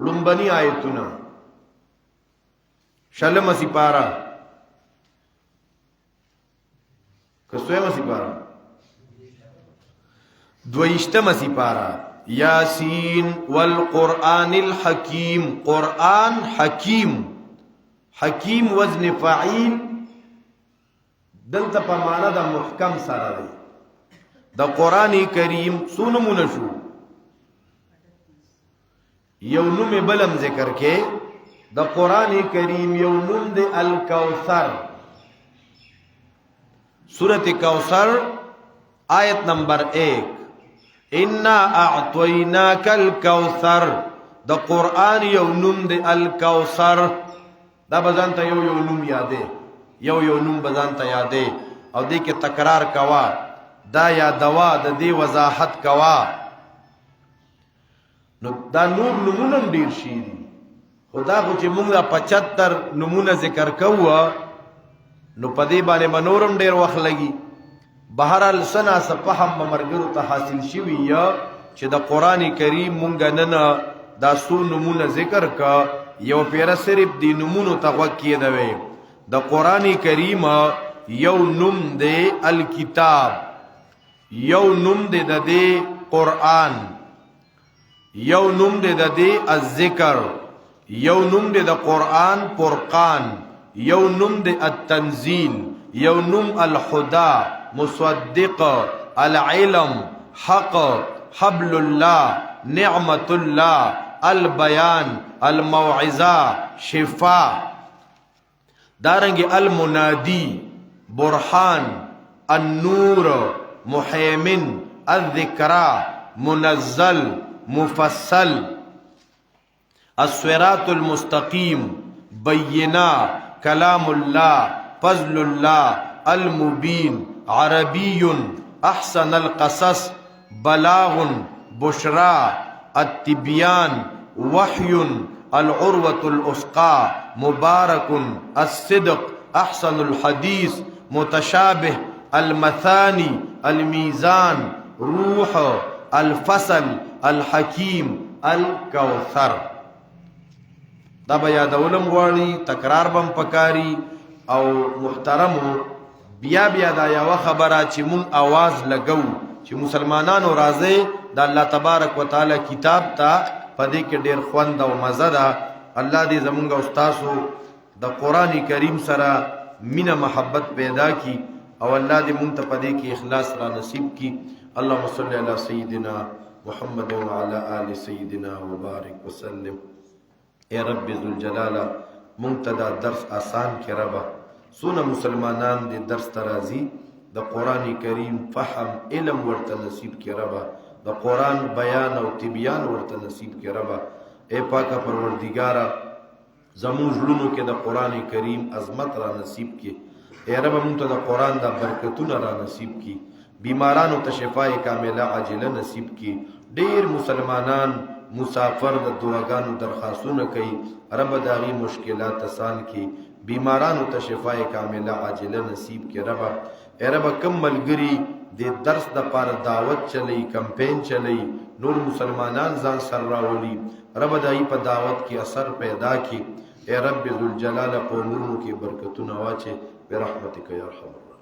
S1: لنبنی آیتنا شلم سپارا کسویم سپارا دویشتم سپارا. یاسین والقرآن الحکیم، قرآن حکیم. حکیم وزن فعیل دلتا پا مانا دا محکم سارا دی. دا قرآن کریم سونمون شو، یو نوم بلم ذکر کے. دا قرآن کریم یو نوم دی الکوثر. سورۃ کوثر آیت نمبر 1. انا اعطیناک الکوثر، دا قرآن یو نوم دی الکوثر. دا بزانتا یو نوم یادے، یو نوم بزانتا یادے، او دے کے تکرار کوا، دا یادوا دا دے وضاحت کوا. نو دا نور نمونم دیر شیری، خدا خو چی مونگ دا 75 نمون ذکر کوا، نو پدی بانے منورم دیر وقت لگی. بہرحال سنا سپہم بمرگرو تا حاصل شوی یا چی دا قرآن کریم مونگا ننا دا سو نمون ذکر کا، یو پیرا صرف دی نمونو تغوکی دوے. دا قرآن کریم یو نم دے الکتاب، یو نم دے دا دے قرآن، یو نم دے دا دے الذکر، یو نم دے دا قرآن فرقان، یو نم دے التنزیل، یو نم الخدا، مصدق، العلم، حق، حبل اللہ، نعمت اللہ، البیان، الموعظہ، شفا. دارنگ المنادی، برحان، النور، محیمن، الذکرہ، منزل، مفصل، الصراط المستقیم، بینہ، کلام اللہ، فضل اللہ، المبین، عربی، احسن القصص، بلاغ، بشرا، التبیان، وحی، العروة الأسقى، مبارك، الصدق، احسن الحدیث متشابه المثانی المیزان روح الفصل الحکیم الکوثر. دا به یادولم غواړي، تکرار بم پکاري. او محترمو بیا بیا دا یو خبره چې مون आवाज لګو چې مسلمانانو راځي د الله تبارک وتعالى کتاب ته، پدې کې ډېر خوند او مزه ده. الله دې زمونږ استادو د قران کریم سره مینه محبت پیدا کی او الله دې مونږ ته پدې کې اخلاص را نصیب کی. اللهم صل علی سیدنا محمد وعلى آل سیدنا وبارک وسلم. اے رب ذوالجلال منتدا درس آسان کې ربا سونه مسلمانان دې درس ترازی د قران کریم فهم علم ورته نصیب کې ربا، د قران بیان او تبیان ورته نصیب کې ربا. اے پاکه پروردگارا زموږ ژوندونو کې د قران کریم عظمت را نصیب کې. اے رب مونږ ته د قران د برکتونو را نصیب کې، بیمارانو ته شفای کامله عاجله نصیب کې. ډیر مسلمانان مسافر د دعاګانو درخواستونه کوي، رب داغي مشکلات آسان کی، بیمارانو ته شفای کامله عاجله نصیب کی. رب اے رب کم ملګری د درس د پاره دعوت چلی، کمپین چلی، نور مسلمانان ځان سره راولي، رب دای په دعوت کې اثر پیدا کی. اے رب ذوالجلال قومونو کې برکتونه واچي برحمتک یا ارحم الراحمین.